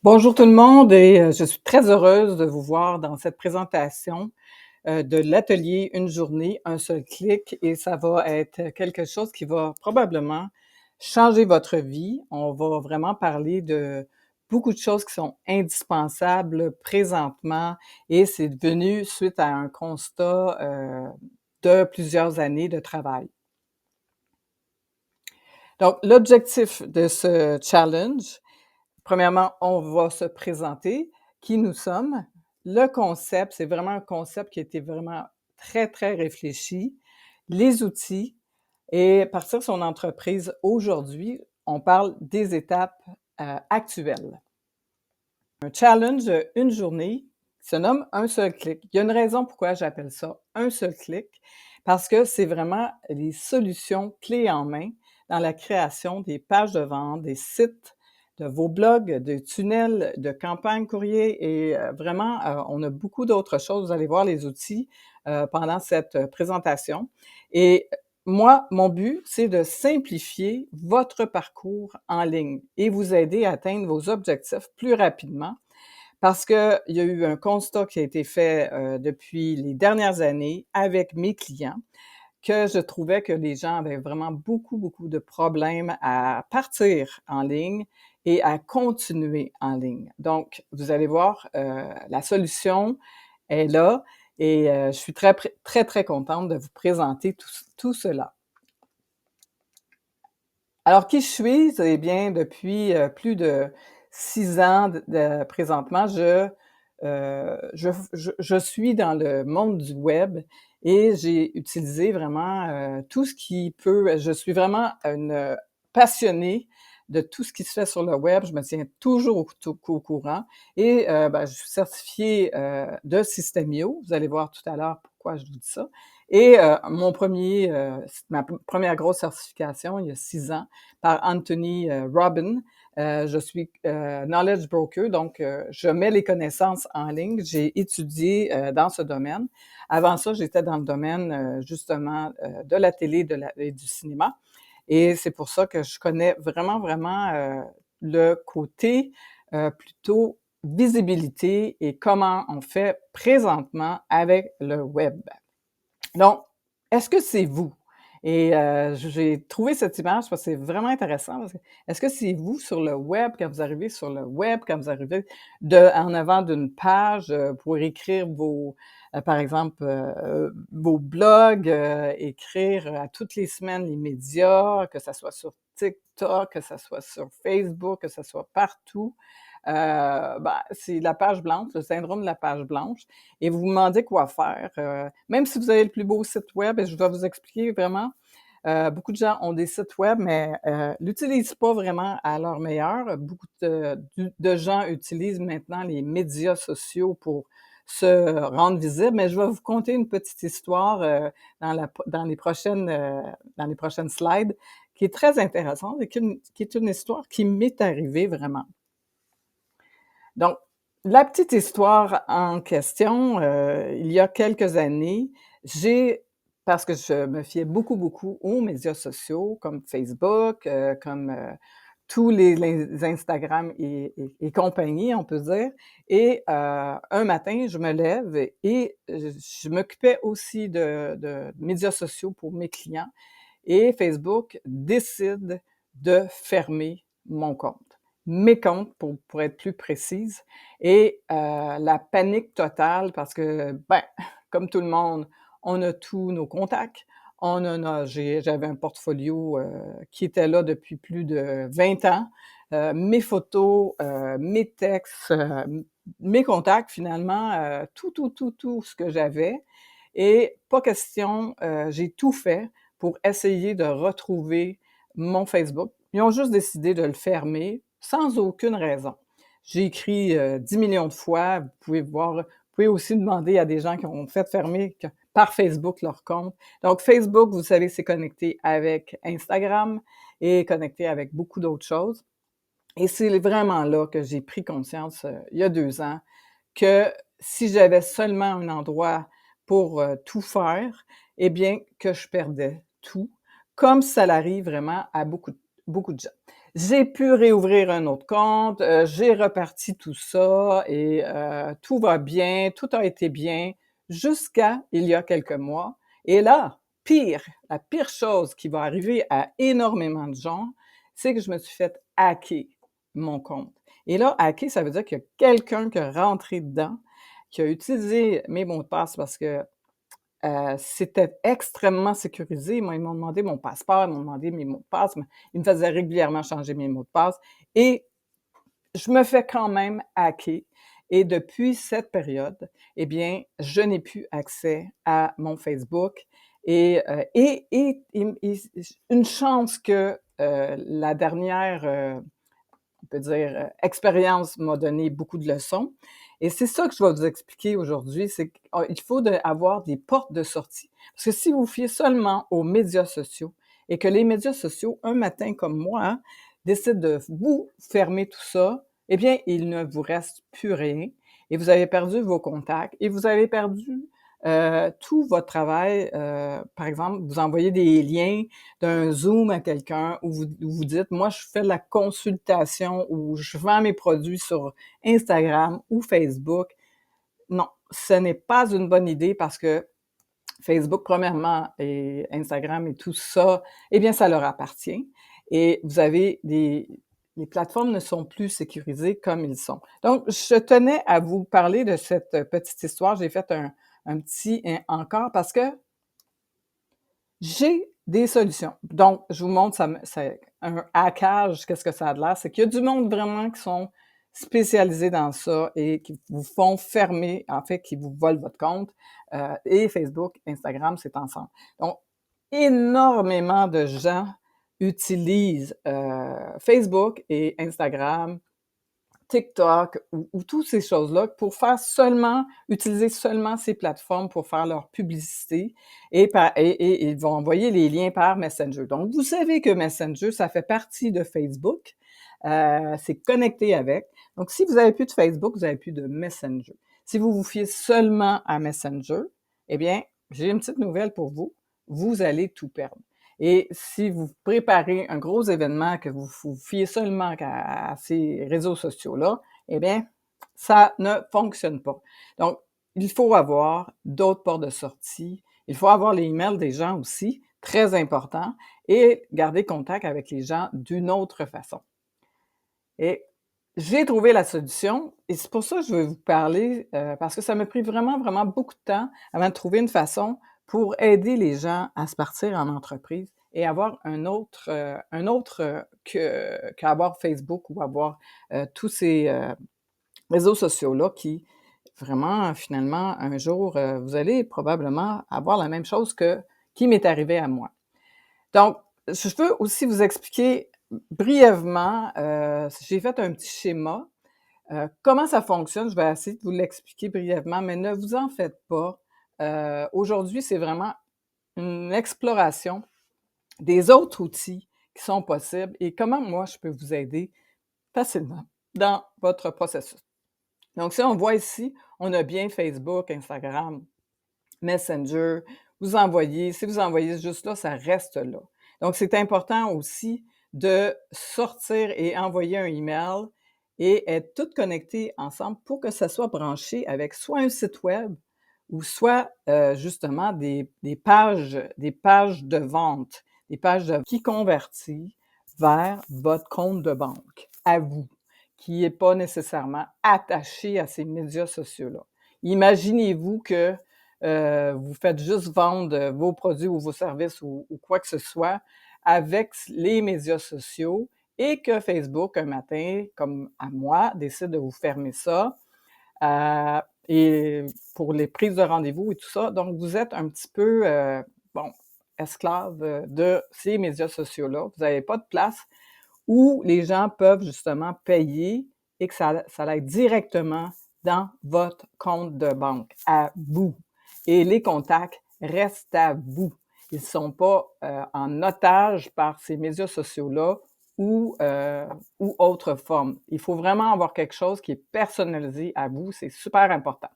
Bonjour tout le monde et je suis très heureuse de vous voir dans cette présentation, de l'atelier Une journée, un seul clic et ça va être quelque chose qui va probablement changer votre vie. On va vraiment parler de beaucoup de choses qui sont indispensables présentement et c'est devenu suite à un constat, de plusieurs années de travail. Donc l'objectif de ce challenge. Premièrement, on va se présenter, qui nous sommes. Le concept, c'est vraiment un concept qui a été vraiment très, très réfléchi. Les outils et partir de son entreprise aujourd'hui, on parle des étapes, actuelles. Un challenge, une journée qui se nomme un seul clic. Il y a une raison pourquoi j'appelle ça un seul clic, parce que c'est vraiment les solutions clés en main dans la création des pages de vente, des sites, de vos blogs, de tunnels, de campagnes courrier et vraiment, on a beaucoup d'autres choses. Vous allez voir les outils, pendant cette présentation et moi, mon but, c'est de simplifier votre parcours en ligne et vous aider à atteindre vos objectifs plus rapidement parce qu'il y a eu un constat qui a été fait, depuis les dernières années avec mes clients, que je trouvais que les gens avaient vraiment beaucoup, beaucoup de problèmes à partir en ligne et à continuer en ligne. Donc, vous allez voir, la solution est là et je suis très, très contente de vous présenter tout cela. Alors qui je suis? Eh bien, depuis, plus de 6 ans présentement, je suis dans le monde du web et j'ai utilisé vraiment, tout ce qui peut je suis vraiment une, passionnée de tout ce qui se fait sur le web. Je me tiens toujours au courant et je suis certifiée, de Systemio. Vous allez voir tout à l'heure pourquoi je vous dis ça et ma première grosse certification il y a 6 ans par Anthony, Robbins. Je suis, knowledge broker, donc je mets les connaissances en ligne. J'ai étudié, dans ce domaine. Avant ça, j'étais dans le domaine, justement, de la télé, et du cinéma et c'est pour ça que je connais vraiment, vraiment, le côté, plutôt visibilité et comment on fait présentement avec le web. Donc, est-ce que c'est vous? Et j'ai trouvé cette image parce que c'est vraiment intéressant parce que est-ce que c'est vous sur le web, quand vous arrivez sur le web, quand vous arrivez en avant d'une page, pour écrire par exemple, vos blogs, écrire à toutes les semaines les médias, que ça soit sur TikTok, que ça soit sur Facebook, que ça soit partout, c'est la page blanche, le syndrome de la page blanche et vous vous demandez quoi faire, même si vous avez le plus beau site web et je dois vous expliquer vraiment, beaucoup de gens ont des sites web, mais l'utilisent pas vraiment à leur meilleur. Beaucoup de gens utilisent maintenant les médias sociaux pour se rendre visibles, mais je vais vous conter une petite histoire, dans les prochaines slides qui est très intéressante et qui est une histoire qui m'est arrivée vraiment. Donc, la petite histoire en question, il y a quelques années, j'ai parce que je me fiais beaucoup, beaucoup aux médias sociaux comme Facebook, comme, tous les Instagram et compagnie, on peut dire et un matin, je me lève et je m'occupais aussi de médias sociaux pour mes clients et Facebook décide de fermer mon compte. Mes comptes pour être plus précise et la panique totale parce que, comme tout le monde, on a tous nos contacts, on en a j'avais un portfolio, qui était là depuis plus de 20 ans, mes photos, mes textes, mes contacts finalement, tout ce que j'avais et pas question, j'ai tout fait pour essayer de retrouver mon Facebook. Ils ont juste décidé de le fermer sans aucune raison. J'ai écrit, 10 millions de fois, vous pouvez voir vous pouvez aussi demander à des gens qui ont fait fermer par Facebook leur compte. Donc Facebook, vous savez, c'est connecté avec Instagram et connecté avec beaucoup d'autres choses et c'est vraiment là que j'ai pris conscience, il y a 2 ans, que si j'avais seulement un endroit pour, tout faire, eh bien, que je perdais tout, comme ça l'arrive vraiment à beaucoup de gens. J'ai pu réouvrir un autre compte, j'ai reparti tout ça et tout va bien, tout a été bien jusqu'à il y a quelques mois et là, pire, la pire chose qui va arriver à énormément de gens, c'est que je me suis fait hacker mon compte et là, hacker, ça veut dire qu'il y a quelqu'un qui est rentré dedans, qui a utilisé mes mots de passe parce que c'était extrêmement sécurisé. Moi, ils m'ont demandé mon passeport, ils m'ont demandé mes mots de passe, mais ils me faisaient régulièrement changer mes mots de passe et je me fais quand même hacker et depuis cette période, eh bien, je n'ai plus accès à mon Facebook et une chance que, la dernière, on peut dire, expérience m'a donné beaucoup de leçons et c'est ça que je vais vous expliquer aujourd'hui, c'est qu'il faut avoir des portes de sortie. Parce que si vous vous fiez seulement aux médias sociaux et que les médias sociaux, un matin comme moi, hein, décident de vous fermer tout ça, eh bien, il ne vous reste plus rien et vous avez perdu vos contacts et vous avez perdu, tout votre travail. Par exemple, vous envoyez des liens d'un Zoom à quelqu'un où vous dites: «Moi, je fais de la consultation ou je vends mes produits sur Instagram ou Facebook». Non, ce n'est pas une bonne idée parce que Facebook, premièrement, et Instagram et tout ça, eh bien, ça leur appartient et vous avez des les plateformes ne sont plus sécurisées comme ils sont. Donc, je tenais à vous parler de cette petite histoire. J'ai fait un petit encore parce que j'ai des solutions. Donc, je vous montre, c'est un hackage, qu'est-ce que ça a de l'air? C'est qu'il y a du monde vraiment qui sont spécialisés dans ça et qui vous font fermer, en fait, qui vous volent votre compte. Et Facebook, Instagram, c'est ensemble. Donc, énormément de gens utilisent Facebook et Instagram, TikTok ou toutes ces choses-là pour faire seulement utiliser seulement ces plateformes pour faire leur publicité et ils vont envoyer les liens par Messenger. Donc vous savez que Messenger, ça fait partie de Facebook, c'est connecté avec. Donc si vous avez plus de Facebook, vous avez plus de Messenger. Si vous vous fiez seulement à Messenger, eh bien, j'ai une petite nouvelle pour vous, vous allez tout perdre. Et si vous préparez un gros événement, que vous vous fiez seulement à ces réseaux sociaux-là, eh bien, ça ne fonctionne pas. Donc, il faut avoir d'autres portes de sortie. Il faut avoir les emails des gens aussi, très important, et garder contact avec les gens d'une autre façon. Et j'ai trouvé la solution et c'est pour ça que je veux vous parler, parce que ça m'a pris vraiment, vraiment beaucoup de temps avant de trouver une façon pour aider les gens à se partir en entreprise et avoir un autre, qu'avoir Facebook ou avoir, tous ces, réseaux sociaux-là qui vraiment, finalement, un jour, vous allez probablement avoir la même chose qui m'est arrivé à moi. Donc, je veux aussi vous expliquer brièvement, j'ai fait un petit schéma, comment ça fonctionne. Je vais essayer de vous l'expliquer brièvement, mais ne vous en faites pas. Aujourd'hui, c'est vraiment une exploration des autres outils qui sont possibles et comment moi je peux vous aider facilement dans votre processus. Donc si on voit ici, on a bien Facebook, Instagram, Messenger, si vous envoyez juste là, ça reste là. Donc, c'est important aussi de sortir et envoyer un email et être toutes connectées ensemble pour que ça soit branché avec soit un site web ou soit, justement des pages de vente, des pages de qui convertit vers votre compte de banque, à vous, qui est pas nécessairement attaché à ces médias sociaux-là. Imaginez-vous que vous faites juste vendre vos produits ou vos services ou quoi que ce soit avec les médias sociaux et que Facebook, un matin, comme à moi, décide de vous fermer ça et pour les prises de rendez-vous et tout ça. Donc, vous êtes un petit peu, bon, esclave de ces médias sociaux-là. Vous n'avez pas de place où les gens peuvent justement payer et que ça aille directement dans votre compte de banque, à vous. Et les contacts restent à vous. Ils ne sont pas en otage par ces médias sociaux-là ou autre forme. Il faut vraiment avoir quelque chose qui est personnalisé à vous, c'est super important.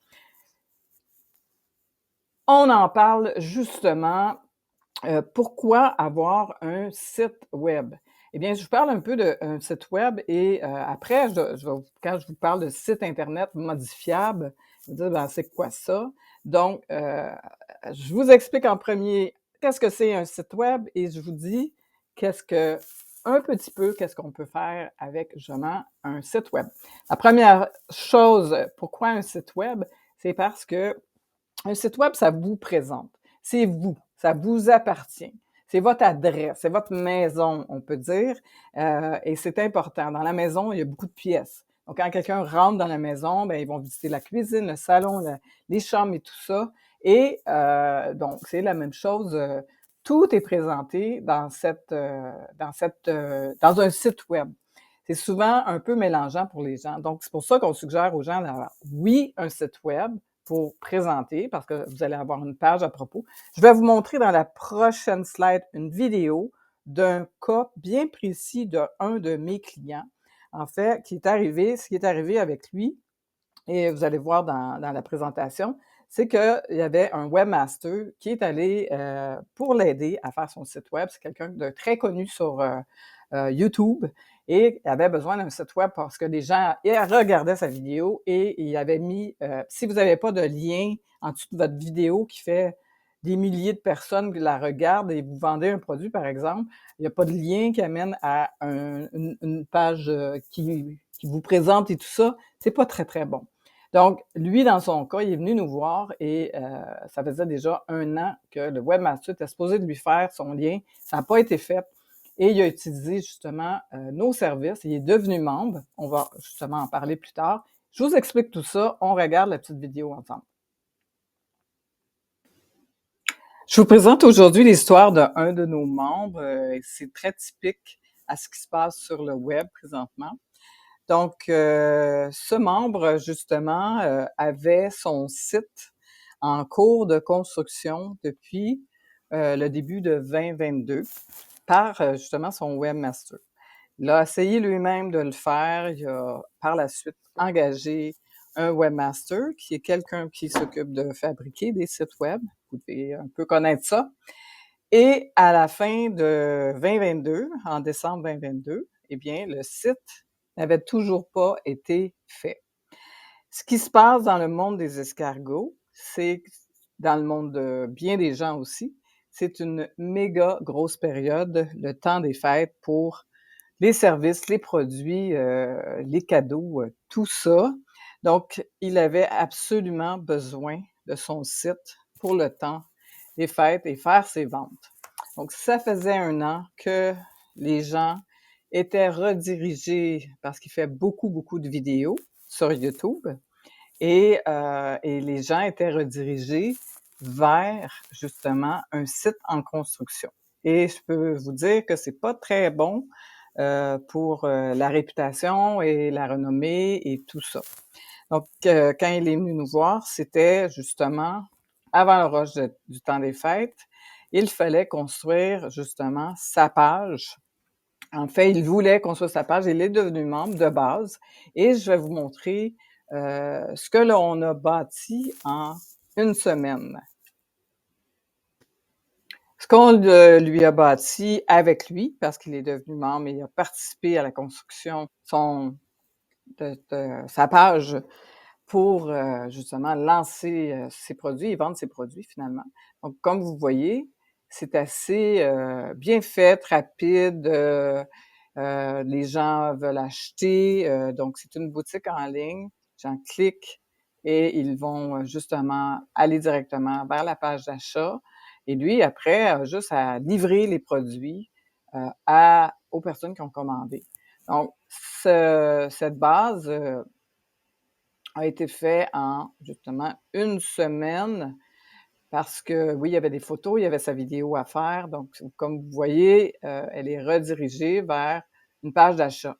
On en parle justement, pourquoi avoir un site web? Eh bien, je vous parle un peu d'un site web et après quand je vous parle de site internet modifiable, vous dire: «Ben, c'est quoi ça?» Donc je vous explique en premier qu'est-ce que c'est un site web et je vous dis qu'est-ce qu'on peut faire avec justement un site web. La première chose, pourquoi un site web? C'est parce que un site web, ça vous présente. C'est vous, ça vous appartient. C'est votre adresse, c'est votre maison, on peut dire, et c'est important. Dans la maison, il y a beaucoup de pièces. Donc, quand quelqu'un rentre dans la maison, ben, ils vont visiter la cuisine, le salon, les chambres et tout ça. Et donc, c'est la même chose. Tout est présenté dans un site web. C'est souvent un peu mélangeant pour les gens. Donc, c'est pour ça qu'on suggère aux gens d'avoir, oui, un site web, pour présenter, parce que vous allez avoir une page à propos. Je vais vous montrer dans la prochaine slide une vidéo d'un cas bien précis d'un de mes clients, en fait, ce qui est arrivé avec lui, et vous allez voir dans la présentation, c'est qu'il y avait un webmaster qui est allé pour l'aider à faire son site web. C'est quelqu'un de très connu sur YouTube et il avait besoin d'un site web parce que les gens regardaient sa vidéo et il avait mis, si vous n'avez pas de lien en dessous de votre vidéo qui fait des milliers de personnes qui la regardent et vous vendez un produit, par exemple, il n'y a pas de lien qui amène à une page qui vous présente et tout ça, c'est pas très, très bon. Donc, lui, dans son cas, il est venu nous voir et ça faisait déjà 1 an que le webmaster était supposé de lui faire son lien. Ça n'a pas été fait. Et il a utilisé justement nos services. Il est devenu membre. On va justement en parler plus tard. Je vous explique tout ça. On regarde la petite vidéo ensemble. Je vous présente aujourd'hui l'histoire d'un de nos membres. C'est très typique à ce qui se passe sur le web présentement. Donc, ce membre, justement, avait son site en cours de construction depuis le début de 2022 par justement son webmaster. Il a essayé lui-même de le faire. Il a par la suite engagé un webmaster qui est quelqu'un qui s'occupe de fabriquer des sites web. Vous devez un peu connaître ça. Et à la fin de 2022, en décembre 2022, eh bien, le site n'avait toujours pas été fait. Ce qui se passe dans le monde des escargots, c'est dans le monde de bien des gens aussi, c'est une méga grosse période, le temps des fêtes pour les services, les produits, les cadeaux, tout ça. Donc, il avait absolument besoin de son site pour le temps des fêtes et faire ses ventes. Donc, ça faisait 1 an que les gens étaient redirigés parce qu'il fait beaucoup, beaucoup de vidéos sur YouTube et les gens étaient redirigés vers justement un site en construction. Et je peux vous dire que c'est pas très bon pour la réputation et la renommée et tout ça. Donc, quand il est venu nous voir, c'était justement avant le rush du temps des fêtes. Il fallait construire justement sa page. En fait, il voulait construire sa page. Il est devenu membre de base et je vais vous montrer ce que l'on a bâti en 1 semaine. Ce qu'on lui a bâti avec lui, parce qu'il est devenu membre et il a participé à la construction de sa page pour justement lancer ses produits et vendre ses produits finalement. Donc, comme vous voyez, c'est assez bien fait, rapide. Les gens veulent acheter. Donc, c'est une boutique en ligne. Les gens cliquent et ils vont justement aller directement vers la page d'achat. Et lui, après, a juste à livrer les produits aux personnes qui ont commandé. Donc, cette base a été faite en justement 1 semaine parce que oui, il y avait des photos, il y avait sa vidéo à faire. Donc, comme vous voyez, elle est redirigée vers une page d'achat.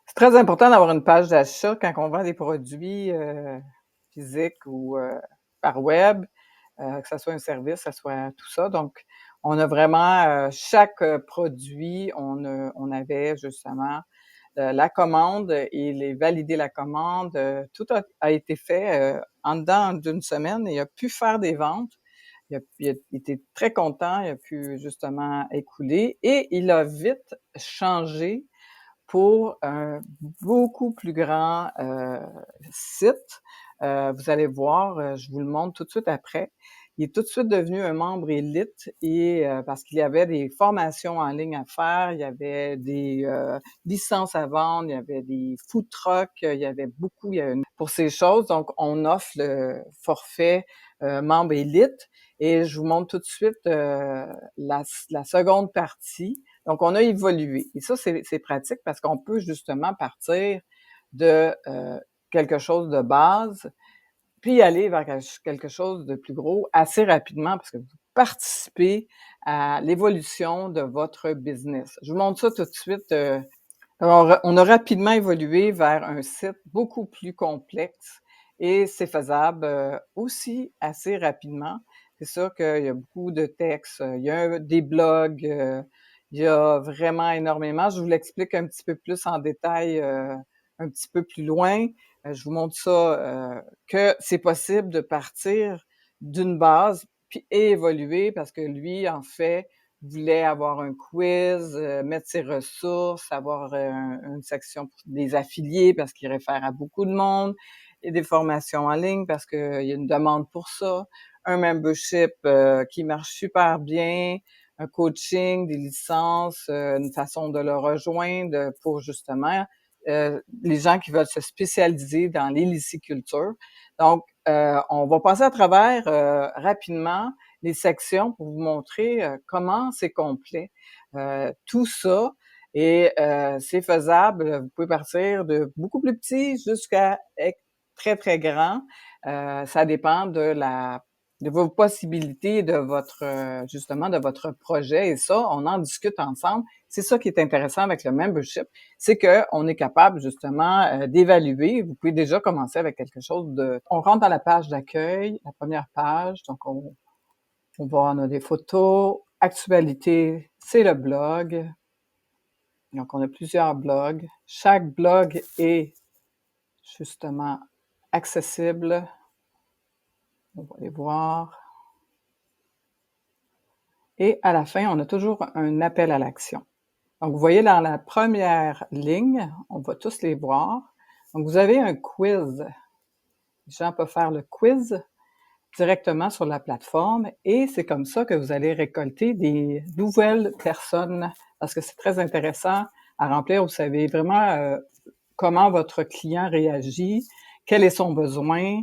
C'est très important d'avoir une page d'achat quand on vend des produits physiques ou par web, que ça soit un service, que ça soit tout ça. Donc, on a vraiment chaque produit, on avait justement la commande et valider la commande. Tout a été fait en dedans d'1 semaine et il a pu faire des ventes il a été très content, il a pu justement écouler et il a vite changé pour un beaucoup plus grand, site. Vous allez voir, je vous le montre tout de suite après. Il est tout de suite devenu un membre élite et parce qu'il y avait des formations en ligne à faire, il y avait des, licences à vendre, il y avait des food trucks, il y avait beaucoup, il y a une pour ces choses, donc on offre le forfait, membre élite et je vous montre tout de suite, la seconde partie. Donc, on a évolué. Et ça, c'est pratique parce qu'on peut justement partir de quelque chose de base, puis aller vers quelque chose de plus gros assez rapidement parce que vous participez à l'évolution de votre business. Je vous montre ça tout de suite. Alors, on a rapidement évolué vers un site beaucoup plus complexe et c'est faisable, aussi assez rapidement. C'est sûr qu'il y a beaucoup de textes, il y a des blogs, il y a vraiment énormément. Je vous l'explique un petit peu plus en détail, un petit peu plus loin. Je vous montre ça, que c'est possible de partir d'une base puis évoluer parce que lui, en fait, voulait avoir un quiz, mettre ses ressources, avoir, une section pour des affiliés parce qu'il réfère à beaucoup de monde et des formations en ligne parce qu'il y a une demande pour ça, un membership, qui marche super bien, un coaching, des licences, une façon de le rejoindre, pour justement, les gens qui veulent se spécialiser dans l'héliciculture. Donc, on va passer à travers, rapidement les sections pour vous montrer, comment c'est complet, tout ça et c'est faisable. Vous pouvez partir de beaucoup plus petit jusqu'à très, très grand. Ça dépend de vos possibilités, de votre, justement, de votre projet et ça, on en discute ensemble. C'est ça qui est intéressant avec le membership, c'est qu'on est capable justement, d'évaluer. Vous pouvez déjà commencer avec quelque chose de on rentre dans la page d'accueil, la première page, donc on va on a des photos. Actualité, c'est le blog. Donc, on a plusieurs blogs. Chaque blog est justement accessible. On va les voir. Et à la fin, on a toujours un appel à l'action. Donc, vous voyez dans la première ligne, on va tous les voir. Donc, vous avez un quiz. Les gens peuvent faire le quiz directement sur la plateforme et c'est comme ça que vous allez récolter des nouvelles personnes parce que c'est très intéressant à remplir. Vous savez vraiment comment votre client réagit, quel est son besoin.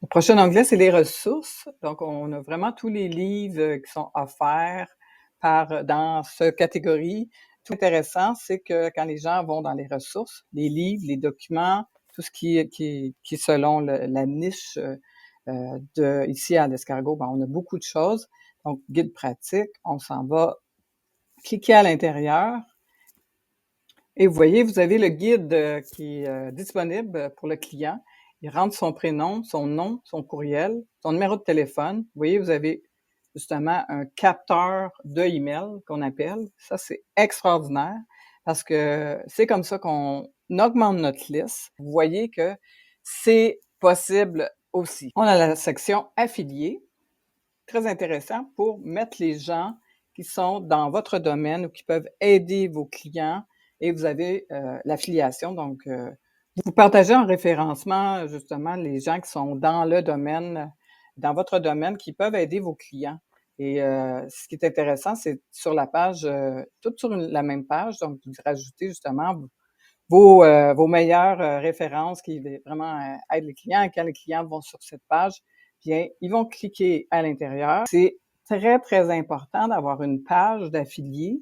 Le prochain onglet, c'est les ressources. Donc, on a vraiment tous les livres qui sont offerts dans cette catégorie. Tout intéressant, c'est que quand les gens vont dans les ressources, les livres, les documents, tout ce qui est selon la niche ici à l'escargot, ben, on a beaucoup de choses. Donc, guide pratique, on s'en va cliquer à l'intérieur. Et vous voyez, vous avez le guide qui est disponible pour le client. Il rentre son prénom, son nom, son courriel, son numéro de téléphone. Vous voyez, vous avez justement un capteur de email qu'on appelle. Ça, c'est extraordinaire parce que c'est comme ça qu'on augmente notre liste. Vous voyez que c'est possible aussi. On a la section affiliés, très intéressant pour mettre les gens qui sont dans votre domaine ou qui peuvent aider vos clients et vous avez l'affiliation. Donc, vous partagez en référencement justement les gens qui sont dans le domaine, dans votre domaine, qui peuvent aider vos clients. Et ce qui est intéressant, c'est sur la page, tout sur la même page, donc vous rajoutez justement vos meilleures références qui vraiment aident les clients. Et quand les clients vont sur cette page, bien, ils vont cliquer à l'intérieur. C'est très, très important d'avoir une page d'affiliés.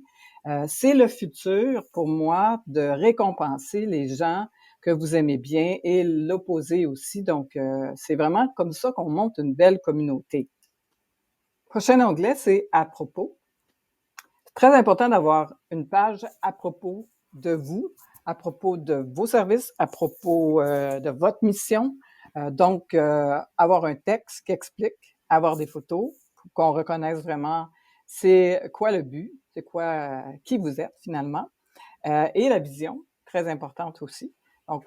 C'est le futur pour moi de récompenser les gens que vous aimez bien et l'opposé aussi. Donc, c'est vraiment comme ça qu'on monte une belle communauté. Prochain onglet, c'est à propos. C'est très important d'avoir une page à propos de vous, à propos de vos services, à propos de votre mission. Donc, avoir un texte qui explique, avoir des photos pour qu'on reconnaisse vraiment c'est quoi le but, c'est quoi, qui vous êtes finalement, et la vision, très importante aussi. Donc,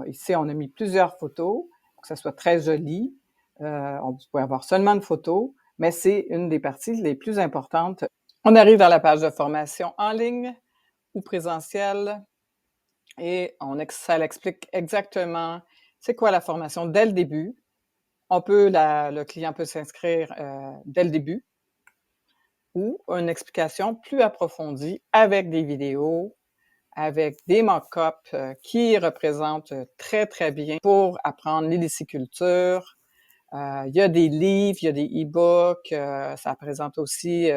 ici, on a mis plusieurs photos pour que ça soit très joli. Vous pouvez avoir seulement une photo, mais c'est une des parties les plus importantes. On arrive dans la page de formation en ligne ou présentielle et ça l'explique exactement c'est quoi la formation dès le début. Le client peut s'inscrire dès le début ou une explication plus approfondie avec des vidéos, avec des mock-ups qui représentent très, très bien pour apprendre l'héliciculture. Il y a des livres, il y a des e-books, ça présente aussi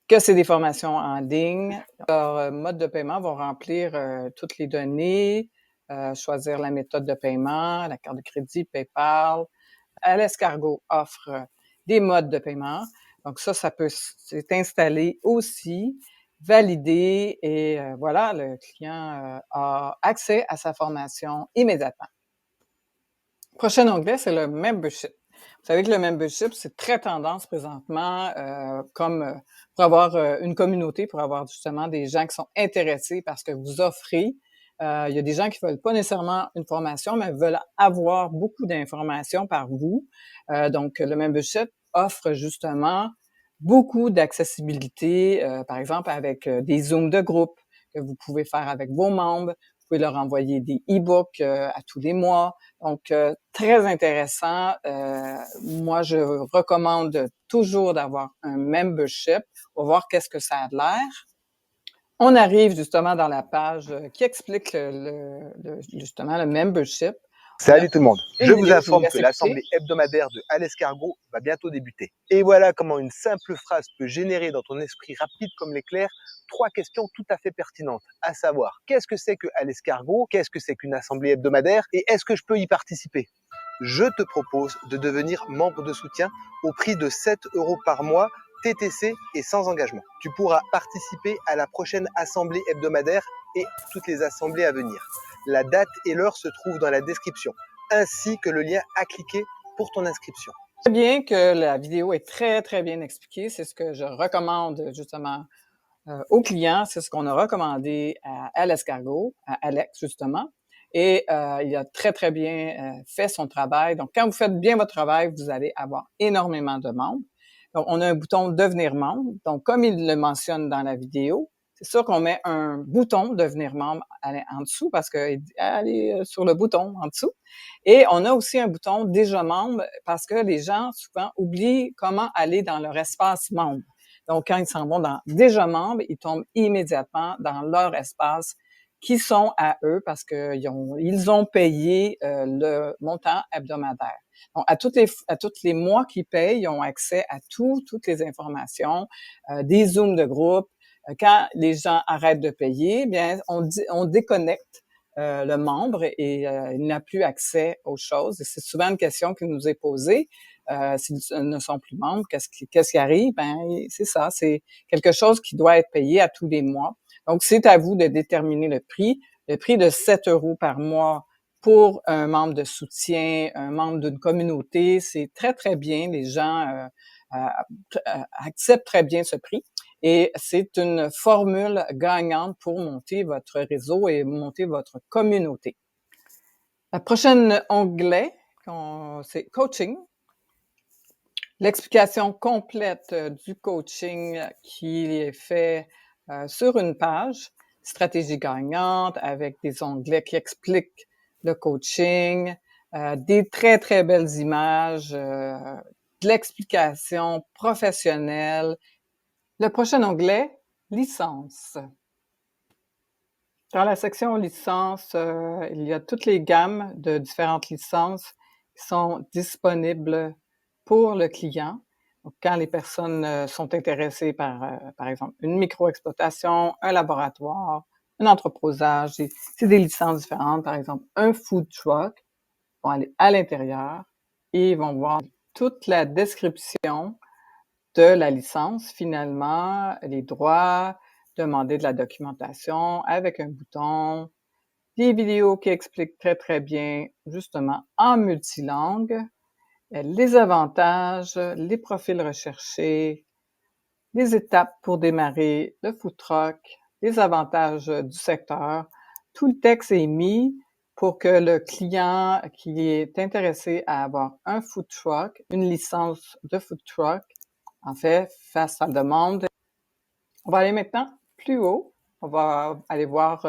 que c'est des formations en ligne. Leur mode de paiement vont remplir toutes les données, choisir la méthode de paiement, la carte de crédit, PayPal. Alescargo offre des modes de paiement. Donc ça c'est installé aussi, validé et voilà, le client a accès à sa formation immédiatement. Prochain onglet, c'est le membership. Vous savez que le membership, c'est très tendance présentement, pour avoir une communauté, pour avoir justement des gens qui sont intéressés par ce que vous offrez. Il y a des gens qui veulent pas nécessairement une formation, mais veulent avoir beaucoup d'informations par vous. Donc, le membership offre justement beaucoup d'accessibilité, par exemple avec des Zooms de groupe que vous pouvez faire avec vos membres. Vous pouvez leur envoyer des e-books à tous les mois. Donc, très intéressant. Moi, je recommande toujours d'avoir un membership pour voir qu'est-ce que ça a de l'air. On arrive justement dans la page qui explique justement le membership. Salut tout le monde, je vous informe que l'assemblée hebdomadaire de Alescargo va bientôt débuter. Et voilà comment une simple phrase peut générer dans ton esprit rapide comme l'éclair 3 questions tout à fait pertinentes, à savoir qu'est-ce que c'est que Alescargo, qu'est-ce que c'est qu'une assemblée hebdomadaire et est-ce que je peux y participer? Je te propose de devenir membre de soutien au prix de 7 € par mois, TTC et sans engagement. Tu pourras participer à la prochaine assemblée hebdomadaire et toutes les assemblées à venir. La date et l'heure se trouvent dans la description, ainsi que le lien à cliquer pour ton inscription. Très bien que la vidéo est très, très bien expliquée. C'est ce que je recommande justement aux clients. C'est ce qu'on a recommandé à l'escargot, à Alex justement. Et il a très, très bien fait son travail. Donc, quand vous faites bien votre travail, vous allez avoir énormément de membres. Donc, on a un bouton « Devenir membre ». Donc, comme il le mentionne dans la vidéo, c'est sûr qu'on met un bouton « Devenir membre » en dessous parce qu'il dit « Allez sur le bouton en dessous ». Et on a aussi un bouton « Déjà membre » parce que les gens, souvent, oublient comment aller dans leur espace membre. Donc, quand ils s'en vont dans « Déjà membre », ils tombent immédiatement dans leur espace qui sont à eux parce qu'ils ont payé le montant hebdomadaire. Donc, à tous les mois qu'ils payent, ils ont accès à toutes les informations, des Zooms de groupe. Quand les gens arrêtent de payer, bien, on déconnecte le membre et il n'a plus accès aux choses. Et c'est souvent une question qui nous est posée. S'ils ne sont plus membres, qu'est-ce qui arrive? Ben, c'est ça, c'est quelque chose qui doit être payé à tous les mois. Donc, c'est à vous de déterminer le prix. Le prix de 7 € par mois pour un membre de soutien, un membre d'une communauté, c'est très, très bien. Les gens acceptent très bien ce prix. Et c'est une formule gagnante pour monter votre réseau et monter votre communauté. Le prochain onglet, c'est « Coaching ». L'explication complète du coaching qui est fait sur une page, stratégie gagnante avec des onglets qui expliquent le coaching, des très, très belles images, de l'explication professionnelle. Le prochain onglet, licence. Dans la section licence, il y a toutes les gammes de différentes licences qui sont disponibles pour le client. Donc, quand les personnes sont intéressées par exemple, une micro-exploitation, un laboratoire, un entreposage, c'est des licences différentes. Par exemple, un food truck, ils vont aller à l'intérieur et ils vont voir toute la description de la licence, finalement, les droits, demander de la documentation avec un bouton, des vidéos qui expliquent très, très bien, justement, en multilangue, les avantages, les profils recherchés, les étapes pour démarrer le food truck, les avantages du secteur. Tout le texte est mis pour que le client qui est intéressé à avoir un food truck, une licence de food truck, en fait, fasse sa demande. On va aller maintenant plus haut. On va aller voir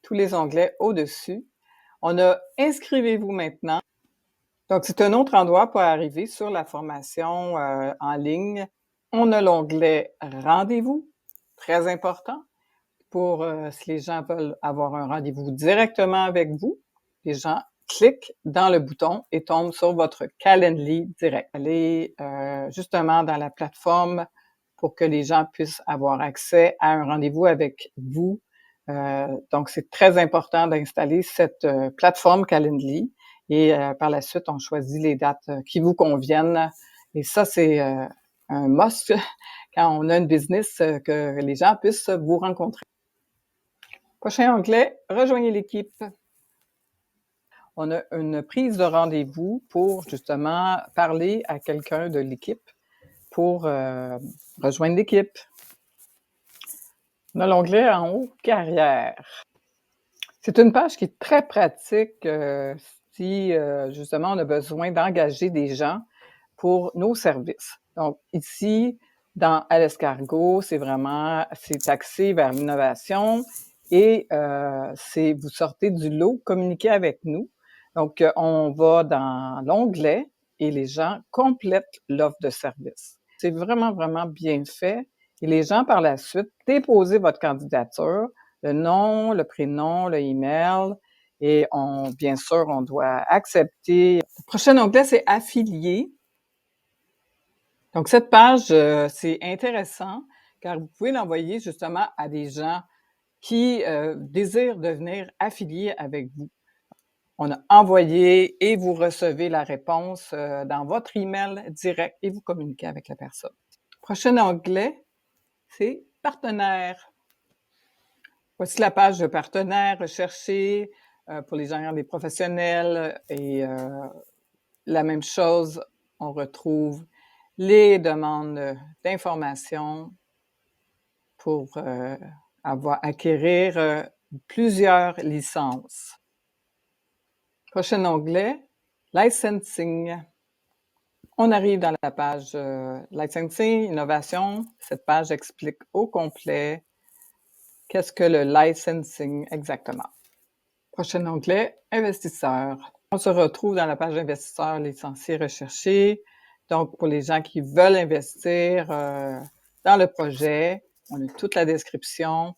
tous les onglets au-dessus. On a « Inscrivez-vous maintenant ». Donc, c'est un autre endroit pour arriver sur la formation en ligne. On a l'onglet « Rendez-vous », très important, pour si les gens veulent avoir un rendez-vous directement avec vous. Les gens cliquent dans le bouton et tombent sur votre Calendly direct. Allez justement dans la plateforme pour que les gens puissent avoir accès à un rendez-vous avec vous. Donc, c'est très important d'installer cette plateforme Calendly et par la suite, on choisit les dates qui vous conviennent. Et ça, c'est un must quand on a une business que les gens puissent vous rencontrer. Prochain onglet, rejoignez l'équipe. On a une prise de rendez-vous pour justement parler à quelqu'un de l'équipe pour rejoindre l'équipe. On a l'onglet en haut, carrière. C'est une page qui est très pratique si justement on a besoin d'engager des gens pour nos services. Donc ici, dans À l'escargot, c'est axé vers l'innovation et vous sortez du lot, communiquez avec nous. Donc, on va dans l'onglet et les gens complètent l'offre de service. C'est vraiment, vraiment bien fait. Et les gens, par la suite, déposez votre candidature, le nom, le prénom, le email, et bien sûr, on doit accepter. Le prochain onglet, c'est affilier. Donc, cette page, c'est intéressant car vous pouvez l'envoyer justement à des gens qui désirent devenir affiliés avec vous. On a envoyé et vous recevez la réponse dans votre email direct et vous communiquez avec la personne. Prochain onglet, c'est partenaires. Voici la page de partenaires recherchés pour les gens des professionnels et la même chose, on retrouve les demandes d'informations pour acquérir plusieurs licences. Prochain onglet, licensing. On arrive dans la page licensing, innovation. Cette page explique au complet qu'est-ce que le licensing exactement. Prochain onglet, investisseurs. On se retrouve dans la page investisseurs licenciés recherchés. Donc, pour les gens qui veulent investir dans le projet, on a toute la description.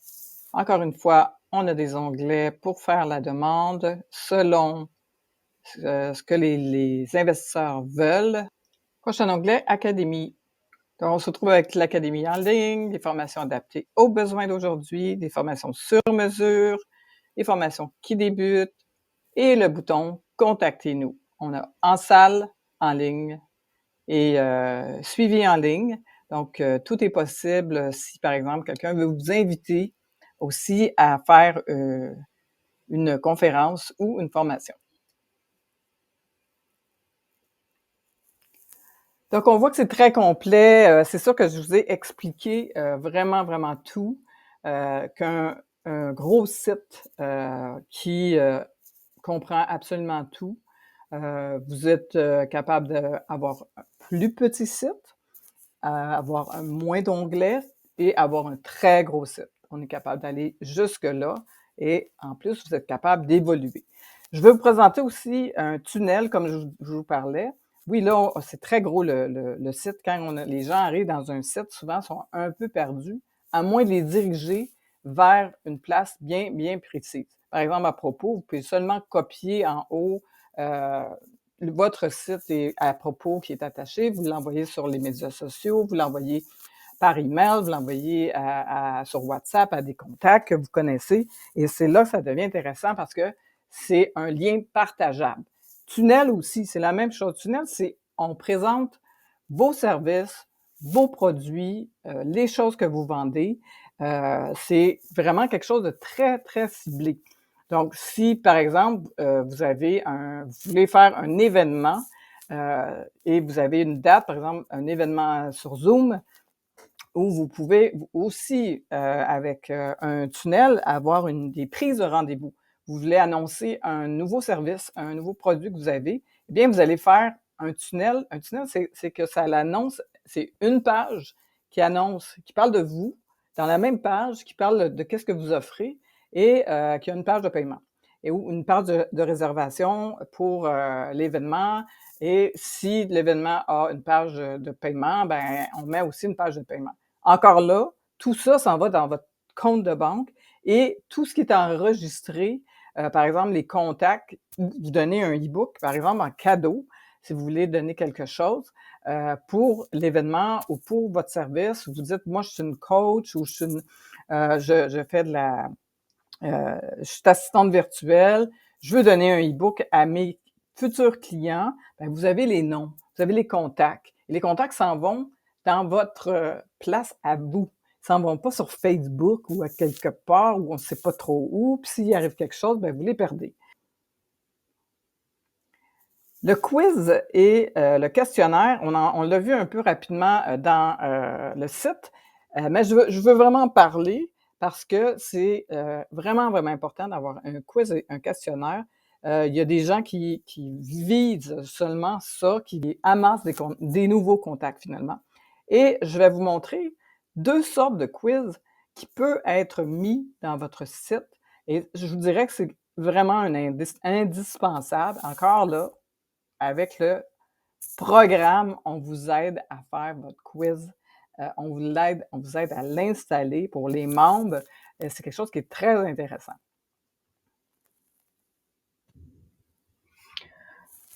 Encore une fois, on a des onglets pour faire la demande selon ce que les investisseurs veulent. Prochain onglet, Académie. Donc, on se retrouve avec l'Académie en ligne, des formations adaptées aux besoins d'aujourd'hui, des formations sur mesure, des formations qui débutent et le bouton « Contactez-nous ». On a en salle, en ligne et suivi en ligne. Donc, tout est possible si, par exemple, quelqu'un veut vous inviter aussi à faire une conférence ou une formation. Donc, on voit que c'est très complet. C'est sûr que je vous ai expliqué vraiment, vraiment tout, qu'un gros site qui comprend absolument tout. Vous êtes capable d'avoir un plus petit site, avoir moins d'onglets et avoir un très gros site. On est capable d'aller jusque-là et en plus, vous êtes capable d'évoluer. Je vais vous présenter aussi un tunnel, comme je vous parlais. Oui, là, c'est très gros le site. Quand les gens arrivent dans un site, souvent, sont un peu perdus, à moins de les diriger vers une place bien, bien précise. Par exemple, à propos, vous pouvez seulement copier en haut votre site et à propos qui est attaché, vous l'envoyez sur les médias sociaux, vous l'envoyez par email, vous l'envoyez sur WhatsApp à des contacts que vous connaissez. Et c'est là que ça devient intéressant parce que c'est un lien partageable. Tunnel aussi, c'est la même chose. Tunnel, c'est on présente vos services, vos produits, les choses que vous vendez. C'est vraiment quelque chose de très, très ciblé. Donc, si, par exemple, vous voulez faire un événement et vous avez une date, par exemple, un événement sur Zoom, où vous pouvez aussi, avec un tunnel, avoir des prises de rendez-vous vous voulez annoncer un nouveau service, un nouveau produit que vous avez, eh bien, vous allez faire un tunnel. Un tunnel, c'est que ça l'annonce, c'est une page qui annonce, qui parle de vous, dans la même page, qui parle de qu'est-ce que vous offrez et qui a une page de paiement et ou une page de réservation pour l'événement. Et si l'événement a une page de paiement, ben on met aussi une page de paiement. Encore là, tout ça s'en va dans votre compte de banque et tout ce qui est enregistré, par exemple, les contacts, vous donnez un e-book, par exemple, en cadeau, si vous voulez donner quelque chose pour l'événement ou pour votre service. Vous dites, moi, je suis une coach ou je fais de la... je suis assistante virtuelle, je veux donner un e-book à mes futurs clients, ben, vous avez les noms, vous avez les contacts. Et les contacts s'en vont dans votre place à vous. Ils s'en vont pas sur Facebook ou à quelque part où on ne sait pas trop où, puis s'il arrive quelque chose, ben, vous les perdez. Le quiz et le questionnaire, on l'a vu un peu rapidement dans le site, mais je veux vraiment en parler parce que c'est vraiment, vraiment important d'avoir un quiz et un questionnaire. Il y a des gens qui visent seulement ça, qui amassent des nouveaux contacts finalement. Et je vais vous montrer 2 sortes de quiz qui peuvent être mis dans votre site. Et je vous dirais que c'est vraiment indispensable. Encore là, avec le programme, on vous aide à faire votre quiz. On vous aide à l'installer pour les membres. C'est quelque chose qui est très intéressant.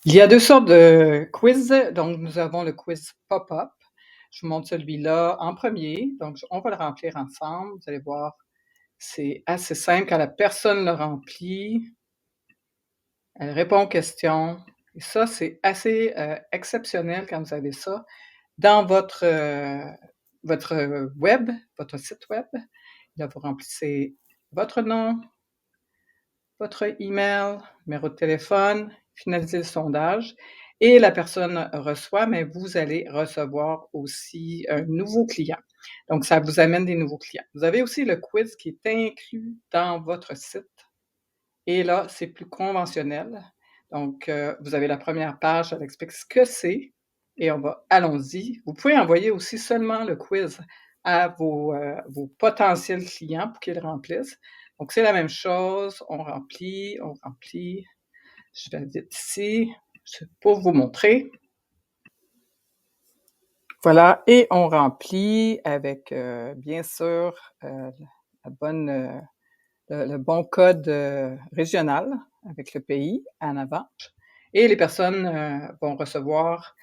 Il y a 2 sortes de quiz. Donc, nous avons le quiz pop-up. Je vous montre celui-là en premier. Donc, on va le remplir ensemble. Vous allez voir, c'est assez simple. Quand la personne le remplit, elle répond aux questions. Et ça, c'est assez exceptionnel quand vous avez ça dans votre web, votre site web. Là, vous remplissez votre nom, votre email, numéro de téléphone, finalisez le sondage et la personne reçoit, mais vous allez recevoir aussi un nouveau client. Donc, ça vous amène des nouveaux clients. Vous avez aussi le quiz qui est inclus dans votre site. Et là, c'est plus conventionnel. Donc, vous avez la première page, elle explique ce que c'est. Et allons-y. Vous pouvez envoyer aussi seulement le quiz à vos potentiels clients pour qu'ils le remplissent. Donc, c'est la même chose. On remplit. Je vais vite ici pour vous montrer. Voilà. Et on remplit avec, bien sûr, le bon code régional avec le pays en avant. Et les personnes vont recevoir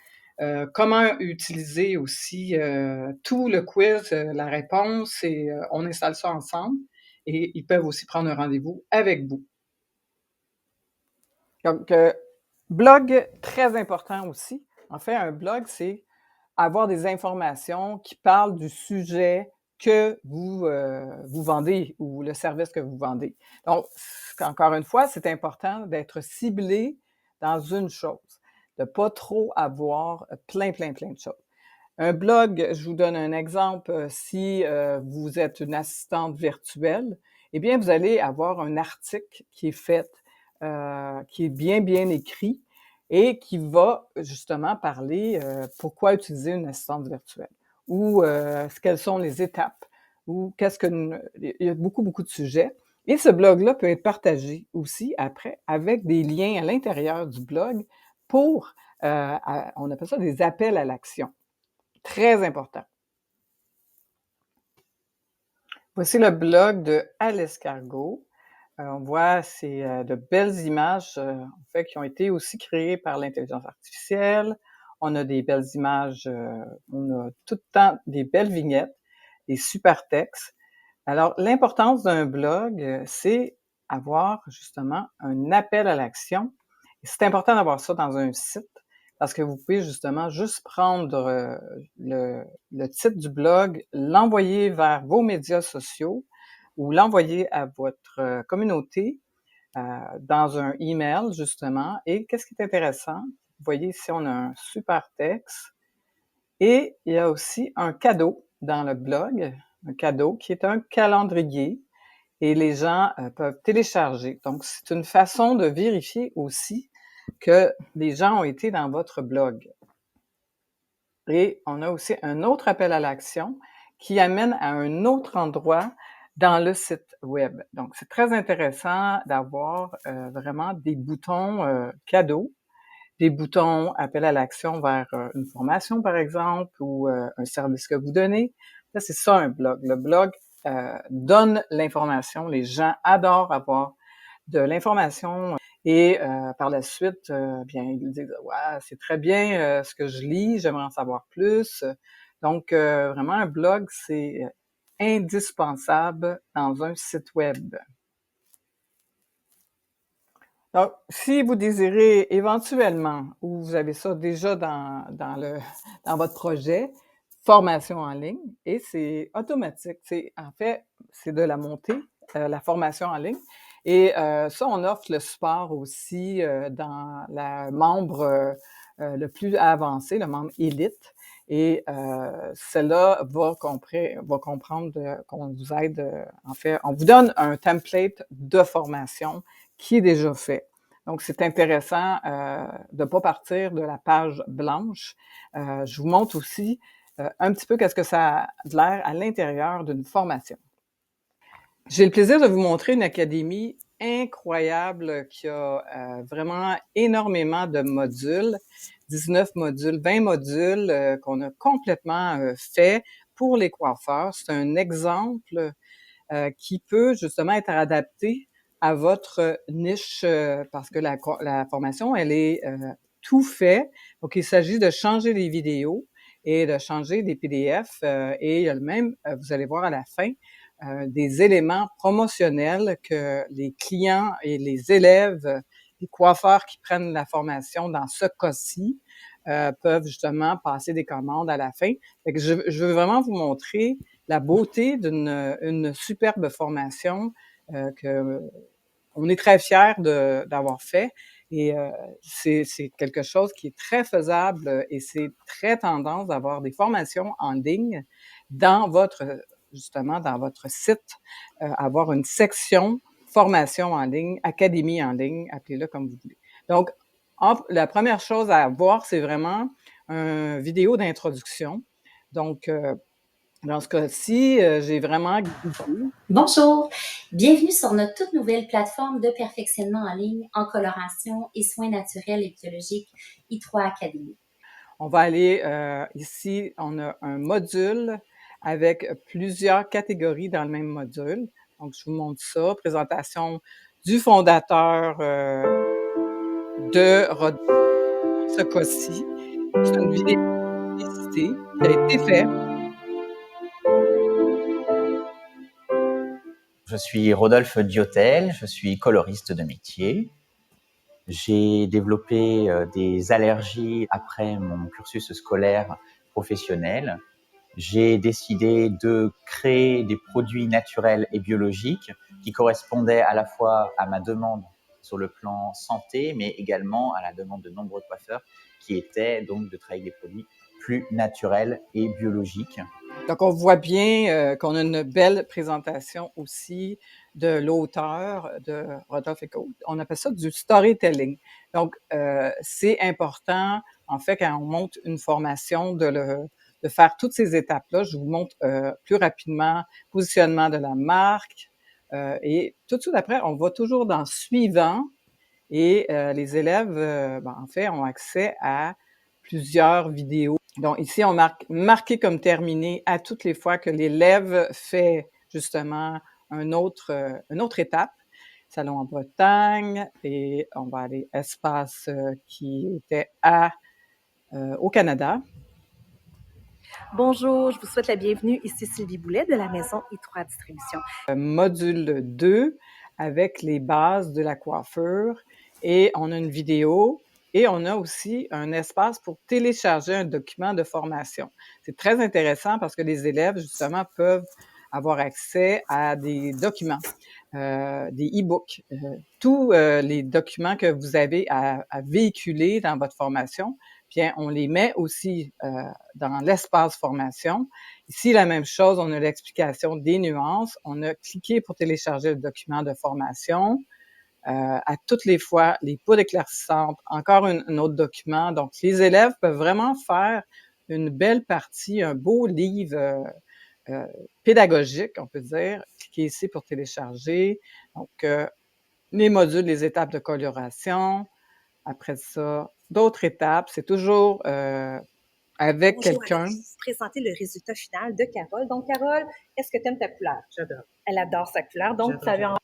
comment utiliser aussi tout le quiz, la réponse, et on installe ça ensemble. Et ils peuvent aussi prendre un rendez-vous avec vous. Donc, blog, très important aussi. En fait, un blog, c'est avoir des informations qui parlent du sujet que vous vendez ou le service que vous vendez. Donc, encore une fois, c'est important d'être ciblé dans une chose, de ne pas trop avoir plein de choses. Un blog, je vous donne un exemple, si vous êtes une assistante virtuelle, eh bien, vous allez avoir un article qui est fait, qui est bien écrit et qui va justement parler pourquoi utiliser une assistante virtuelle ou quelles sont les étapes ou il y a beaucoup de sujets. Et ce blog-là peut être partagé aussi après avec des liens à l'intérieur du blog pour, on appelle ça des appels à l'action. Très important. Voici le blog de À l'escargot. On voit, c'est de belles images, en fait, qui ont été aussi créées par l'intelligence artificielle. On a des belles images, on a tout le temps des belles vignettes, des super textes. Alors, l'importance d'un blog, c'est avoir justement un appel à l'action. Et c'est important d'avoir ça dans un site parce que vous pouvez justement juste prendre le titre du blog, l'envoyer vers vos médias sociaux ou l'envoyer à votre communauté dans un email, justement. Et qu'est-ce qui est intéressant? Vous voyez ici, on a un super texte. Et il y a aussi un cadeau dans le blog, un cadeau qui est un calendrier et les gens peuvent télécharger. Donc, c'est une façon de vérifier aussi que les gens ont été dans votre blog. Et on a aussi un autre appel à l'action qui amène à un autre endroit dans le site web. Donc, c'est très intéressant d'avoir vraiment des boutons cadeaux, des boutons appel à l'action vers une formation, par exemple, ou un service que vous donnez. Ça, c'est ça un blog. Le blog donne l'information. Les gens adorent avoir de l'information et par la suite, bien, ils disent « Ouais, c'est très bien ce que je lis, j'aimerais en savoir plus ». Donc, vraiment, un blog, c'est indispensable dans un site web. Donc, si vous désirez éventuellement, ou vous avez ça déjà dans votre projet, formation en ligne, et c'est automatique. En fait, c'est de la montée, la formation en ligne. Et ça, on offre le support aussi dans le membre le plus avancé, le membre élite. Et cela va comprendre qu'on vous aide. En fait, on vous donne un template de formation qui est déjà fait. Donc, c'est intéressant de ne pas partir de la page blanche. Je vous montre aussi un petit peu qu'est-ce que ça a de l'air à l'intérieur d'une formation. J'ai le plaisir de vous montrer une académie incroyable qui a vraiment énormément de modules, 19 modules, 20 modules qu'on a complètement fait pour les coiffeurs. C'est un exemple qui peut justement être adapté à votre niche parce que la formation, elle est tout fait. Donc, il s'agit de changer les vidéos et de changer des PDF et il y a le même, vous allez voir à la fin, des éléments promotionnels que les clients et les élèves, les coiffeurs qui prennent la formation dans ce cas-ci, peuvent justement passer des commandes à la fin. Fait que je veux vraiment vous montrer la beauté d'une superbe formation que on est très fiers d'avoir fait. Et c'est quelque chose qui est très faisable et c'est très tendance d'avoir des formations en ligne dans justement, dans votre site, avoir une section formation en ligne, académie en ligne, appelez-le comme vous voulez. Donc, la première chose à voir, c'est vraiment une vidéo d'introduction. Donc, dans ce cas-ci, j'ai vraiment guidé. Bonjour, bienvenue sur notre toute nouvelle plateforme de perfectionnement en ligne en coloration et soins naturels et biologiques I3 Academy. On va aller ici, on a un module avec plusieurs catégories dans le même module. Donc, je vous montre ça, présentation du fondateur de ce cas-ci. C'est une vidéo publicité qui a été faite. Je suis Rodolphe Diotel, je suis coloriste de métier. J'ai développé des allergies après mon cursus scolaire professionnel. J'ai décidé de créer des produits naturels et biologiques qui correspondaient à la fois à ma demande sur le plan santé, mais également à la demande de nombreux coiffeurs qui étaient donc de travailler des produits plus naturels et biologiques. Donc, on voit bien qu'on a une belle présentation aussi de l'auteur de Rodolphe Eco. On appelle ça du storytelling. Donc, c'est important, en fait, quand on monte une formation, de faire toutes ces étapes-là. Je vous montre plus rapidement positionnement de la marque. Et tout de suite après, on va toujours dans suivant et les élèves, en fait, ont accès à plusieurs vidéos. Donc ici, on marque marqué comme terminé à toutes les fois que l'élève fait justement une autre étape. Salon en Bretagne et on va aller espace qui était au Canada. Bonjour, je vous souhaite la bienvenue. Ici Sylvie Boulet de la maison I3 Distribution. Module 2 avec les bases de la coiffure et on a une vidéo et on a aussi un espace pour télécharger un document de formation. C'est très intéressant parce que les élèves, justement, peuvent avoir accès à des documents, des e-books, tous les documents que vous avez à véhiculer dans votre formation bien, on les met aussi dans l'espace formation. Ici, la même chose, on a l'explication des nuances. On a cliqué pour télécharger le document de formation. À toutes les fois, les poudres éclaircissantes, encore un autre document. Donc, les élèves peuvent vraiment faire une belle partie, un beau livre pédagogique, on peut dire. Cliquez ici pour télécharger. Donc, les modules, les étapes de coloration. Après ça, d'autres étapes. C'est toujours avec quelqu'un. Je vais vous présenter le résultat final de Carole. Donc, Carole, est-ce que tu aimes ta couleur? J'adore. Elle adore sa couleur. Donc,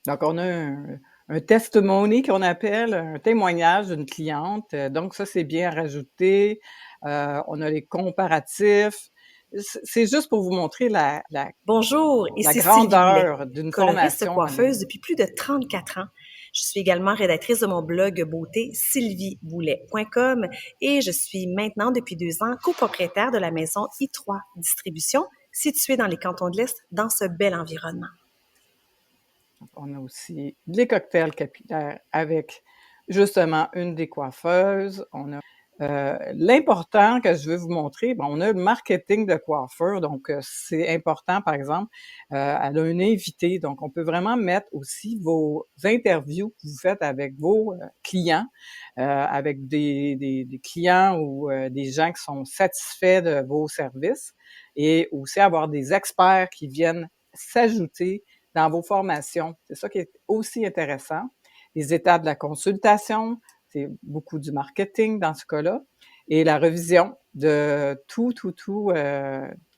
Donc, on a un testimony qu'on appelle, un témoignage d'une cliente. Donc, ça, c'est bien rajouté. On a les comparatifs. C'est juste pour vous montrer la Bonjour, ici grandeur d'une coloriste formation. coiffeuse depuis plus de 34 ans. Je suis également rédactrice de mon blog beauté sylvieboulet.com et je suis maintenant depuis 2 ans copropriétaire de la maison I3 Distribution située dans les cantons de l'Est dans ce bel environnement. On a aussi les cocktails capillaires avec justement une des coiffeuses. On a l'important que je veux vous montrer, on a le marketing de coiffeur, donc c'est important, par exemple, elle a un invité, donc on peut vraiment mettre aussi vos interviews que vous faites avec vos clients, avec des clients ou des gens qui sont satisfaits de vos services, et aussi avoir des experts qui viennent s'ajouter dans vos formations. C'est ça qui est aussi intéressant. Les étapes de la consultation, c'est beaucoup du marketing dans ce cas-là, et la revision de tout,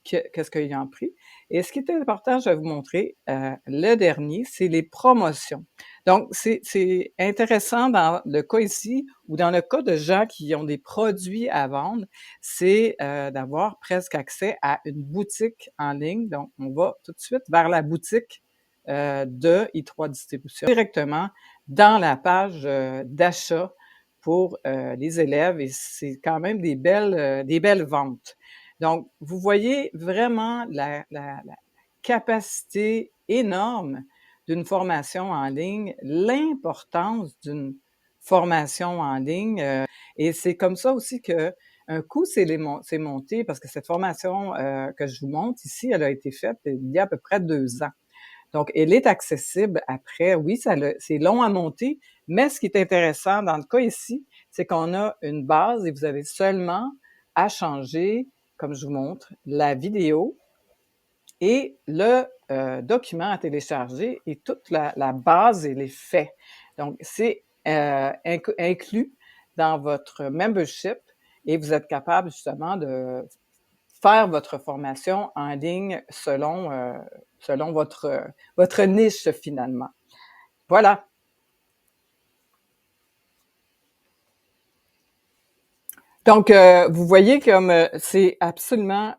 qu'est-ce qu'il y a en pris. Et ce qui est important, je vais vous montrer, le dernier, c'est les promotions. Donc, c'est intéressant dans le cas ici, ou dans le cas de gens qui ont des produits à vendre, c'est d'avoir presque accès à une boutique en ligne. Donc, on va tout de suite vers la boutique de I3 Distribution, directement dans la page d'achat pour les élèves, et c'est quand même des belles ventes. Donc, vous voyez vraiment la capacité énorme d'une formation en ligne, l'importance d'une formation en ligne, et c'est comme ça aussi que un coup, c'est monté, parce que cette formation que je vous montre ici, elle a été faite il y a à peu près 2 ans. Donc, elle est accessible après. Oui, c'est long à monter, mais ce qui est intéressant dans le cas ici, c'est qu'on a une base et vous avez seulement à changer, comme je vous montre, la vidéo et le document à télécharger, et toute la base et les faits. Donc, c'est inclus dans votre membership, et vous êtes capable justement de faire votre formation en ligne selon votre niche finalement. Voilà. Donc, vous voyez comme c'est absolument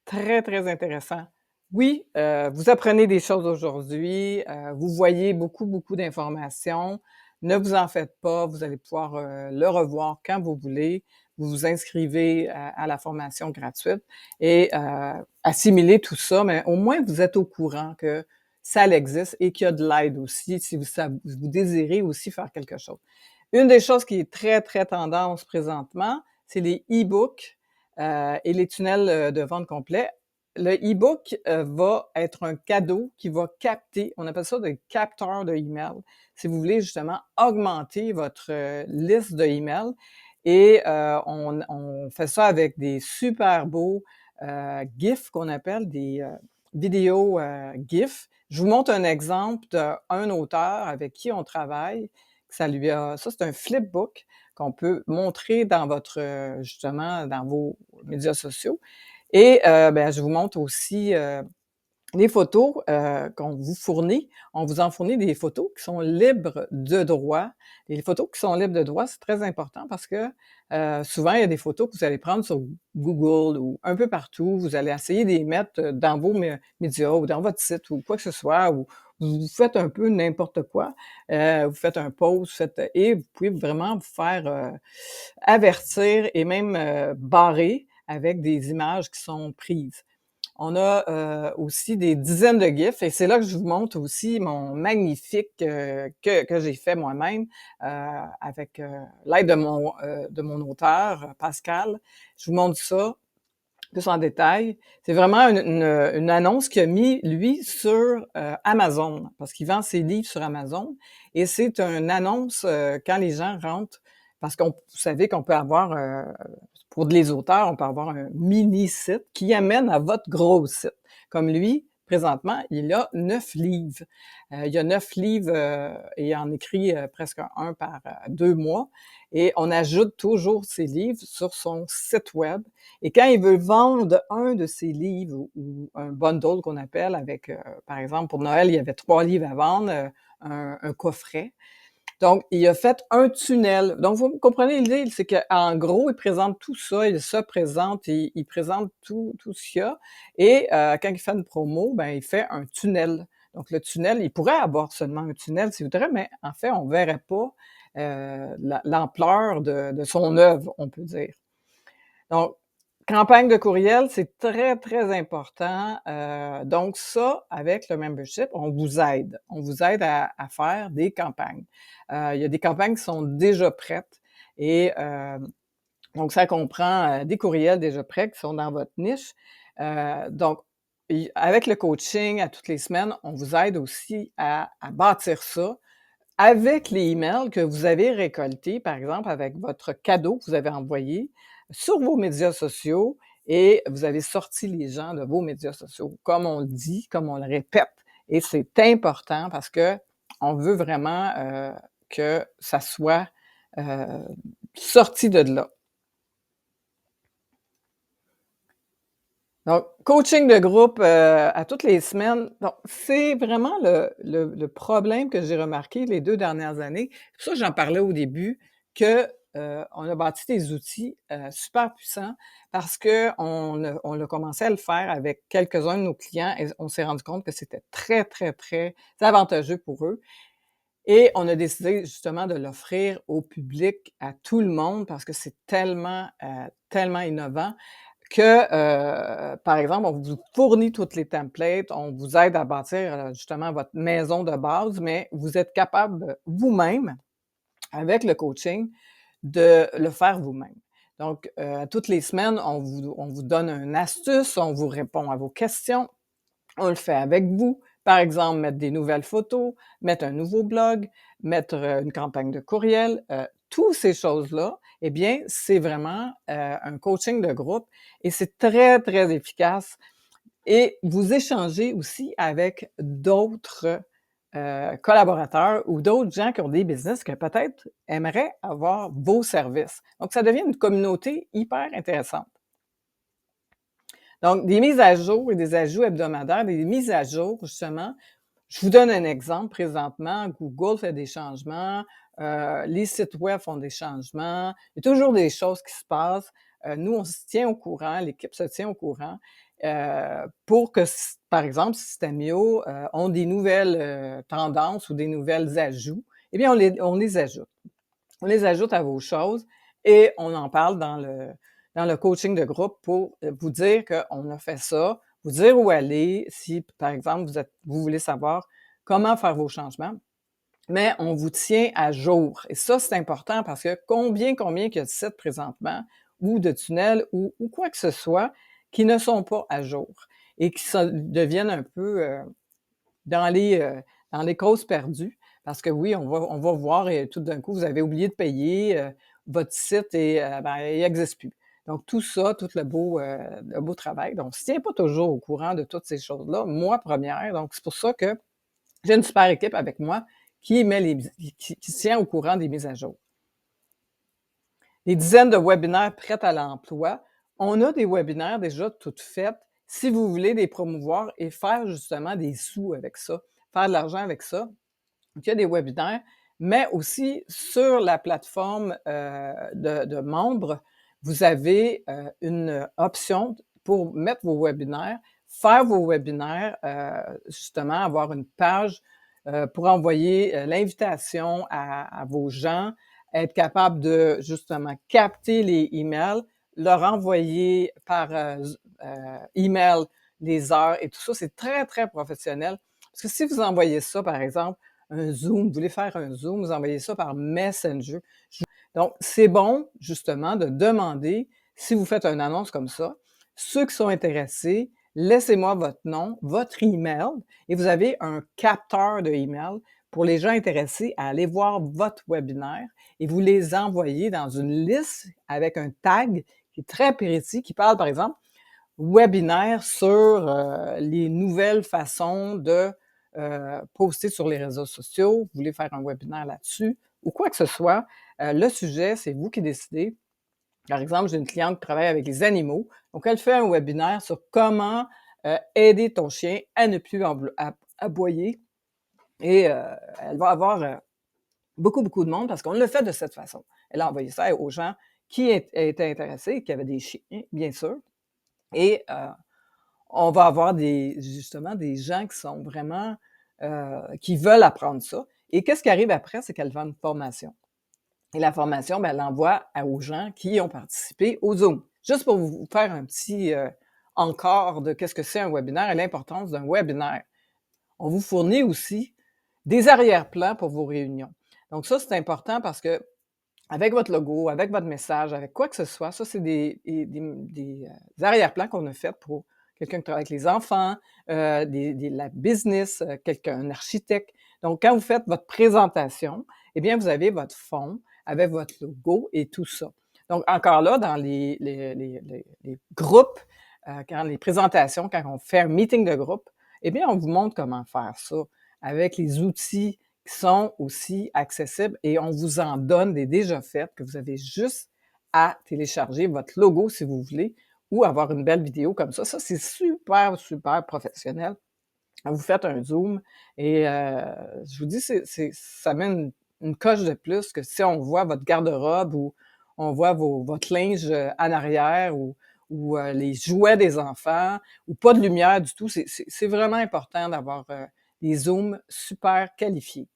très, très intéressant. Oui, vous apprenez des choses aujourd'hui, vous voyez beaucoup d'informations. Ne vous en faites pas, vous allez pouvoir le revoir quand vous voulez. Vous vous inscrivez à la formation gratuite et assimilez tout ça, mais au moins vous êtes au courant que ça existe et qu'il y a de l'aide aussi si vous désirez aussi faire quelque chose. Une des choses qui est très, très tendance présentement, c'est les e-books et les tunnels de vente complets. Le e-book va être un cadeau qui va capter, on appelle ça des capteurs de email, si vous voulez justement augmenter votre liste de emails. Et on fait ça avec des super beaux GIFs qu'on appelle des vidéos GIF. Je vous montre un exemple d'un auteur avec qui on travaille. Ça c'est un flipbook qu'on peut montrer dans votre justement dans vos médias sociaux. Et je vous montre aussi les photos qu'on vous fournit. On vous en fournit des photos qui sont libres de droit. Les photos qui sont libres de droit, c'est très important parce que souvent, il y a des photos que vous allez prendre sur Google ou un peu partout. Vous allez essayer de les mettre dans vos médias ou dans votre site ou quoi que ce soit, ou vous faites un peu n'importe quoi. Vous faites un post, et vous pouvez vraiment vous faire avertir et même barrer avec des images qui sont prises. On a aussi des dizaines de GIFs et c'est là que je vous montre aussi mon magnifique que j'ai fait moi-même avec l'aide de mon auteur, Pascal. Je vous montre ça plus en détail. C'est vraiment une annonce qu'il a mis, lui, sur Amazon, parce qu'il vend ses livres sur Amazon. Et c'est une annonce quand les gens rentrent, parce vous savez qu'on peut avoir, pour les auteurs, on peut avoir un mini-site qui amène à votre gros site. Comme lui, présentement, il a 9 livres. Il y a 9 livres et il en écrit presque un par 2 mois. Et on ajoute toujours ses livres sur son site web. Et quand il veut vendre un de ses livres ou un bundle qu'on appelle avec, par exemple, pour Noël, il y avait 3 livres à vendre, un coffret. Donc, il a fait un tunnel. Donc, vous comprenez l'idée, c'est qu'en gros, il présente tout ça, il se présente, il présente tout ce qu'il y a. Et quand il fait une promo, ben il fait un tunnel. Donc, le tunnel, il pourrait avoir seulement un tunnel s'il voudrait, mais en fait, on verrait pas l'ampleur de son œuvre, on peut dire. Donc, campagne de courriel, c'est très, très important. Donc ça, avec le membership, on vous aide. On vous aide à faire des campagnes. Il y a des campagnes qui sont déjà prêtes et donc ça comprend des courriels déjà prêts qui sont dans votre niche. Donc, avec le coaching à toutes les semaines, on vous aide aussi à bâtir ça avec les emails que vous avez récoltés, par exemple, avec votre cadeau que vous avez envoyé sur vos médias sociaux et vous avez sorti les gens de vos médias sociaux, comme on le dit, comme on le répète. Et c'est important parce que on veut vraiment que ça soit sorti de là. Donc, coaching de groupe à toutes les semaines. Donc, c'est vraiment le problème que j'ai remarqué les 2 dernières années. C'est pour ça que j'en parlais au début, que on a bâti des outils super puissants parce qu'on a commencé à le faire avec quelques-uns de nos clients et on s'est rendu compte que c'était très, très, très avantageux pour eux. Et on a décidé justement de l'offrir au public, à tout le monde, parce que c'est tellement, tellement innovant que, par exemple, on vous fournit toutes les templates, on vous aide à bâtir, justement votre maison de base, mais vous êtes capable vous-même, avec le coaching, de le faire vous-même. Donc, toutes les semaines, on vous donne une astuce, on vous répond à vos questions, on le fait avec vous. Par exemple, mettre des nouvelles photos, mettre un nouveau blog, mettre une campagne de courriel, toutes ces choses-là, eh bien, c'est vraiment un coaching de groupe et c'est très, très efficace. Et vous échangez aussi avec d'autres collaborateurs ou d'autres gens qui ont des business que peut-être aimeraient avoir vos services. Donc, ça devient une communauté hyper intéressante. Donc, des mises à jour et des ajouts hebdomadaires, des mises à jour, justement. Je vous donne un exemple présentement. Google fait des changements, les sites web font des changements. Il y a toujours des choses qui se passent. Nous, on se tient au courant, l'équipe se tient au courant pour que, par exemple, Systemio ont des nouvelles tendances ou des nouvelles ajouts, eh bien, on les ajoute. On les ajoute à vos choses et on en parle dans le coaching de groupe pour vous dire qu'on a fait ça, vous dire où aller, si, par exemple, vous voulez savoir comment faire vos changements, mais on vous tient à jour. Et ça, c'est important parce que combien qu'il y a de sites présentement ou de tunnels ou quoi que ce soit qui ne sont pas à jour et qui deviennent un peu dans les causes perdues. Parce que oui, on va voir et tout d'un coup, vous avez oublié de payer, votre site et il n'existe plus. Donc tout ça, tout le beau travail. Donc, on ne se tient pas toujours au courant de toutes ces choses-là, moi première. Donc, c'est pour ça que j'ai une super équipe avec moi qui se tient au courant des mises à jour. Des dizaines de webinaires prêts à l'emploi. On a des webinaires déjà toutes faites si vous voulez les promouvoir et faire justement des sous avec ça, faire de l'argent avec ça. Donc, il y a des webinaires, mais aussi sur la plateforme de membres, vous avez une option pour mettre vos webinaires, faire vos webinaires, justement, avoir une page pour envoyer l'invitation à vos gens, être capable de, justement, capter les emails, leur envoyer par email les heures et tout ça. C'est très, très professionnel. Parce que si vous envoyez ça, par exemple, un Zoom, vous voulez faire un Zoom, vous envoyez ça par Messenger. Donc, c'est bon, justement, de demander, si vous faites une annonce comme ça, ceux qui sont intéressés, laissez-moi votre nom, votre email, et vous avez un capteur de email pour les gens intéressés à aller voir votre webinaire et vous les envoyez dans une liste avec un tag qui est très précis, qui parle, par exemple, webinaire sur les nouvelles façons de poster sur les réseaux sociaux. Vous voulez faire un webinaire là-dessus ou quoi que ce soit. Le sujet, c'est vous qui décidez. Par exemple, j'ai une cliente qui travaille avec les animaux. Donc, elle fait un webinaire sur comment aider ton chien à ne plus aboyer. Et elle va avoir beaucoup, beaucoup de monde parce qu'on le fait de cette façon. Elle a envoyé ça aux gens qui étaient intéressés, qui avaient des chiens, bien sûr. Et on va avoir justement des gens qui sont vraiment, qui veulent apprendre ça. Et qu'est-ce qui arrive après? C'est qu'elle vend une formation. Et la formation, ben, elle l'envoie aux gens qui ont participé au Zoom. Juste pour vous faire un petit encore de qu'est-ce que c'est un webinaire et l'importance d'un webinaire. On vous fournit aussi des arrière-plans pour vos réunions. Donc ça, c'est important parce que avec votre logo, avec votre message, avec quoi que ce soit, ça, c'est des arrière-plans qu'on a fait pour quelqu'un qui travaille avec les enfants, la business, un architecte. Donc, quand vous faites votre présentation, eh bien, vous avez votre fond avec votre logo et tout ça. Donc, encore là, dans les groupes, quand les présentations, quand on fait un meeting de groupe, eh bien, on vous montre comment faire ça avec les outils qui sont aussi accessibles et on vous en donne des déjà faites que vous avez juste à télécharger votre logo si vous voulez ou avoir une belle vidéo comme ça. Ça, c'est super, super professionnel. Vous faites un Zoom et je vous dis, ça met une coche de plus que si on voit votre garde-robe ou on voit votre linge en arrière ou les jouets des enfants ou pas de lumière du tout. C'est vraiment important d'avoir des Zooms super qualifiés.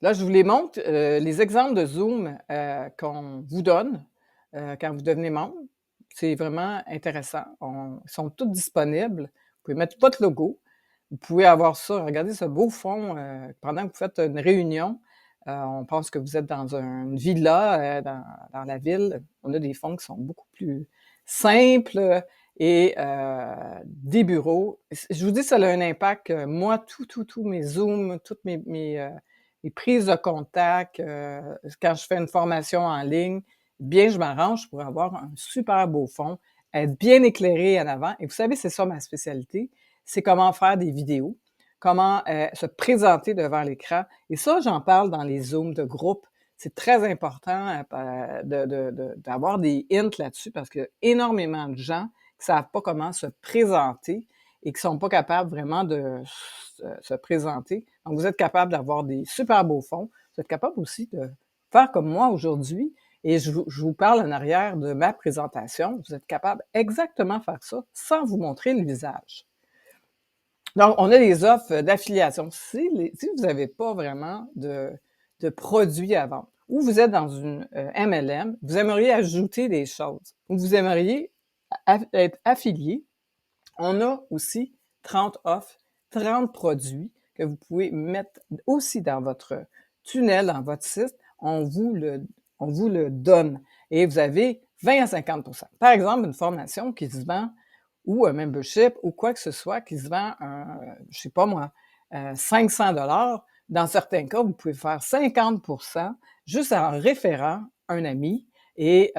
Là, je vous les montre, les exemples de Zoom qu'on vous donne quand vous devenez membre. C'est vraiment intéressant. Ils sont tous disponibles. Vous pouvez mettre votre logo. Vous pouvez avoir ça. Regardez ce beau fond pendant que vous faites une réunion. On pense que vous êtes dans une villa dans la ville. On a des fonds qui sont beaucoup plus simples et des bureaux. Je vous dis, ça a un impact. Moi, tous mes Zooms, toutes mes prises de contact, quand je fais une formation en ligne, bien, je m'arrange pour avoir un super beau fond, être bien éclairé en avant. Et vous savez, c'est ça ma spécialité, c'est comment faire des vidéos, comment se présenter devant l'écran. Et ça, j'en parle dans les Zooms de groupe. C'est très important d'avoir des hints là-dessus parce qu'il y a énormément de gens qui ne savent pas comment se présenter et qui ne sont pas capables vraiment de se présenter. Donc, vous êtes capable d'avoir des super beaux fonds. Vous êtes capable aussi de faire comme moi aujourd'hui. Et je vous parle en arrière de ma présentation. Vous êtes capable exactement de faire ça sans vous montrer le visage. Donc, on a des offres d'affiliation. Si vous n'avez pas vraiment de produits à vendre ou vous êtes dans une MLM, vous aimeriez ajouter des choses ou vous aimeriez être affilié, on a aussi 30 offres, 30 produits que vous pouvez mettre aussi dans votre tunnel, dans votre site. On vous le donne et vous avez 20 à 50 %. Par exemple, une formation qui se vend ou un membership ou quoi que ce soit qui se vend, je sais pas moi, 500 $. Dans certains cas, vous pouvez faire 50 % juste en référant un ami et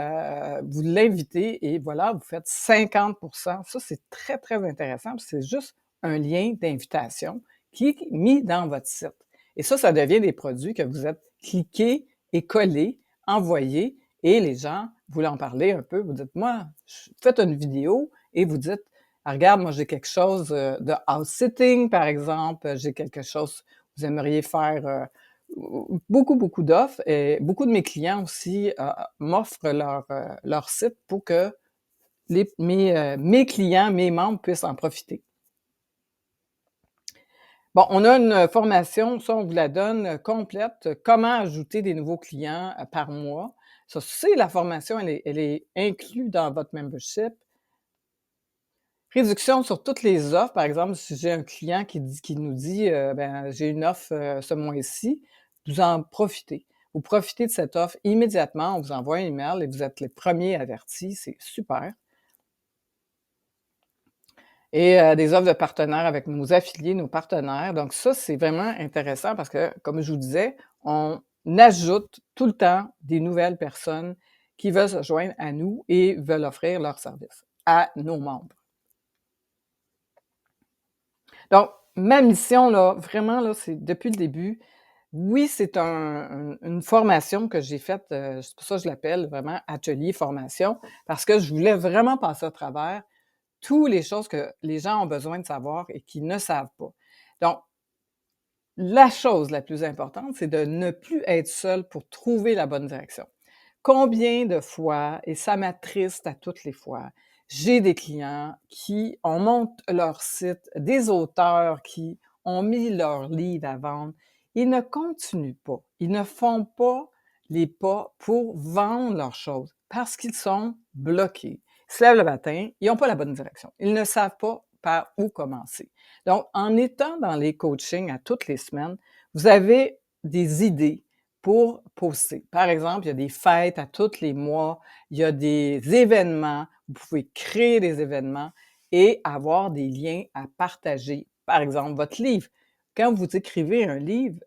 vous l'invitez et voilà, vous faites 50 % Ça, c'est très, très intéressant. C'est juste un lien d'invitation qui est mis dans votre site. Et ça devient des produits que vous êtes cliqués et collés, envoyés et les gens voulaient en parler un peu. Vous dites, moi, faites une vidéo et vous dites, ah, regarde, moi, j'ai quelque chose de house-sitting, par exemple. J'ai quelque chose, vous aimeriez faire beaucoup, beaucoup d'offres. Et beaucoup de mes clients aussi m'offrent leur site pour que mes clients, mes membres puissent en profiter. Bon, on a une formation, ça, on vous la donne complète. Comment ajouter des nouveaux clients par mois. Ça, c'est la formation, elle est inclue dans votre membership. Réduction sur toutes les offres. Par exemple, si j'ai un client qui nous dit, ben, j'ai une offre, ce mois-ci, vous en profitez. Vous profitez de cette offre immédiatement, on vous envoie un email et vous êtes les premiers avertis, c'est super. Et des offres de partenaires avec nos affiliés, nos partenaires. Donc ça, c'est vraiment intéressant parce que, comme je vous disais, on ajoute tout le temps des nouvelles personnes qui veulent se joindre à nous et veulent offrir leurs services à nos membres. Donc, ma mission, là, vraiment, là, c'est depuis le début. Oui, c'est une formation que j'ai faite, c'est pour ça que je l'appelle vraiment atelier formation, parce que je voulais vraiment passer à travers toutes les choses que les gens ont besoin de savoir et qu'ils ne savent pas. Donc, la chose la plus importante, c'est de ne plus être seul pour trouver la bonne direction. Combien de fois, et ça m'attriste à toutes les fois, j'ai des clients qui on monte leur site, des auteurs qui ont mis leur livre à vendre, ils ne continuent pas, ils ne font pas les pas pour vendre leurs choses parce qu'ils sont bloqués. Ils se lèvent le matin, ils n'ont pas la bonne direction. Ils ne savent pas par où commencer. Donc, en étant dans les coachings à toutes les semaines, vous avez des idées pour poster. Par exemple, il y a des fêtes à tous les mois, il y a des événements, vous pouvez créer des événements et avoir des liens à partager. Par exemple, votre livre. Quand vous écrivez un livre,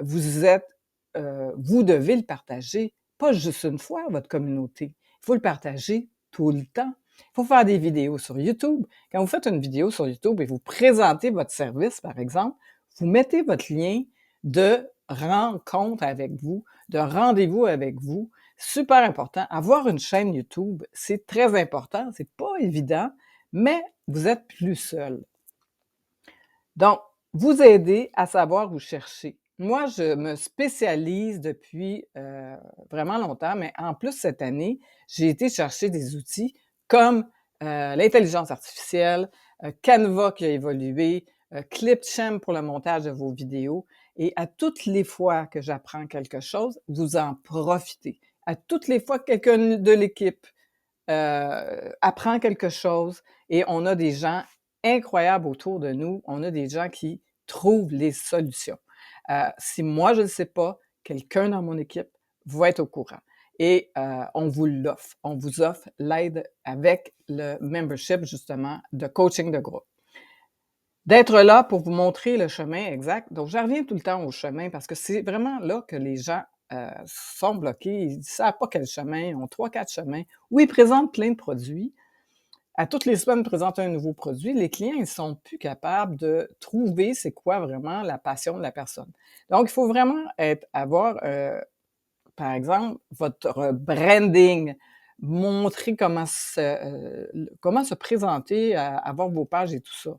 vous devez le partager, pas juste une fois à votre communauté. Il faut le partager tout le temps. Il faut faire des vidéos sur YouTube. Quand vous faites une vidéo sur YouTube et vous présentez votre service, par exemple, vous mettez votre lien de rencontre avec vous, de rendez-vous avec vous. Super important. Avoir une chaîne YouTube, c'est très important. C'est pas évident, mais vous êtes plus seul. Donc, vous aider à savoir où chercher. Moi, je me spécialise depuis vraiment longtemps, mais en plus, cette année, j'ai été chercher des outils comme l'intelligence artificielle, Canva qui a évolué, Clipchamp pour le montage de vos vidéos. Et à toutes les fois que j'apprends quelque chose, vous en profitez. À toutes les fois que quelqu'un de l'équipe apprend quelque chose et on a des gens incroyables autour de nous, on a des gens qui trouvent les solutions. Si moi je ne le sais pas, quelqu'un dans mon équipe va être au courant. Et on vous l'offre. On vous offre l'aide avec le membership, justement, de coaching de groupe. D'être là pour vous montrer le chemin exact. Donc, je reviens tout le temps au chemin parce que c'est vraiment là que les gens sont bloqués. Ils ne savent pas quel chemin, ils ont 3-4 chemins. Oui, ils présentent plein de produits. À toutes les semaines, ils présentent un nouveau produit. Les clients, ils ne sont plus capables de trouver c'est quoi vraiment la passion de la personne. Donc, il faut vraiment avoir, par exemple, votre branding, montrer comment se présenter, avoir vos pages et tout ça.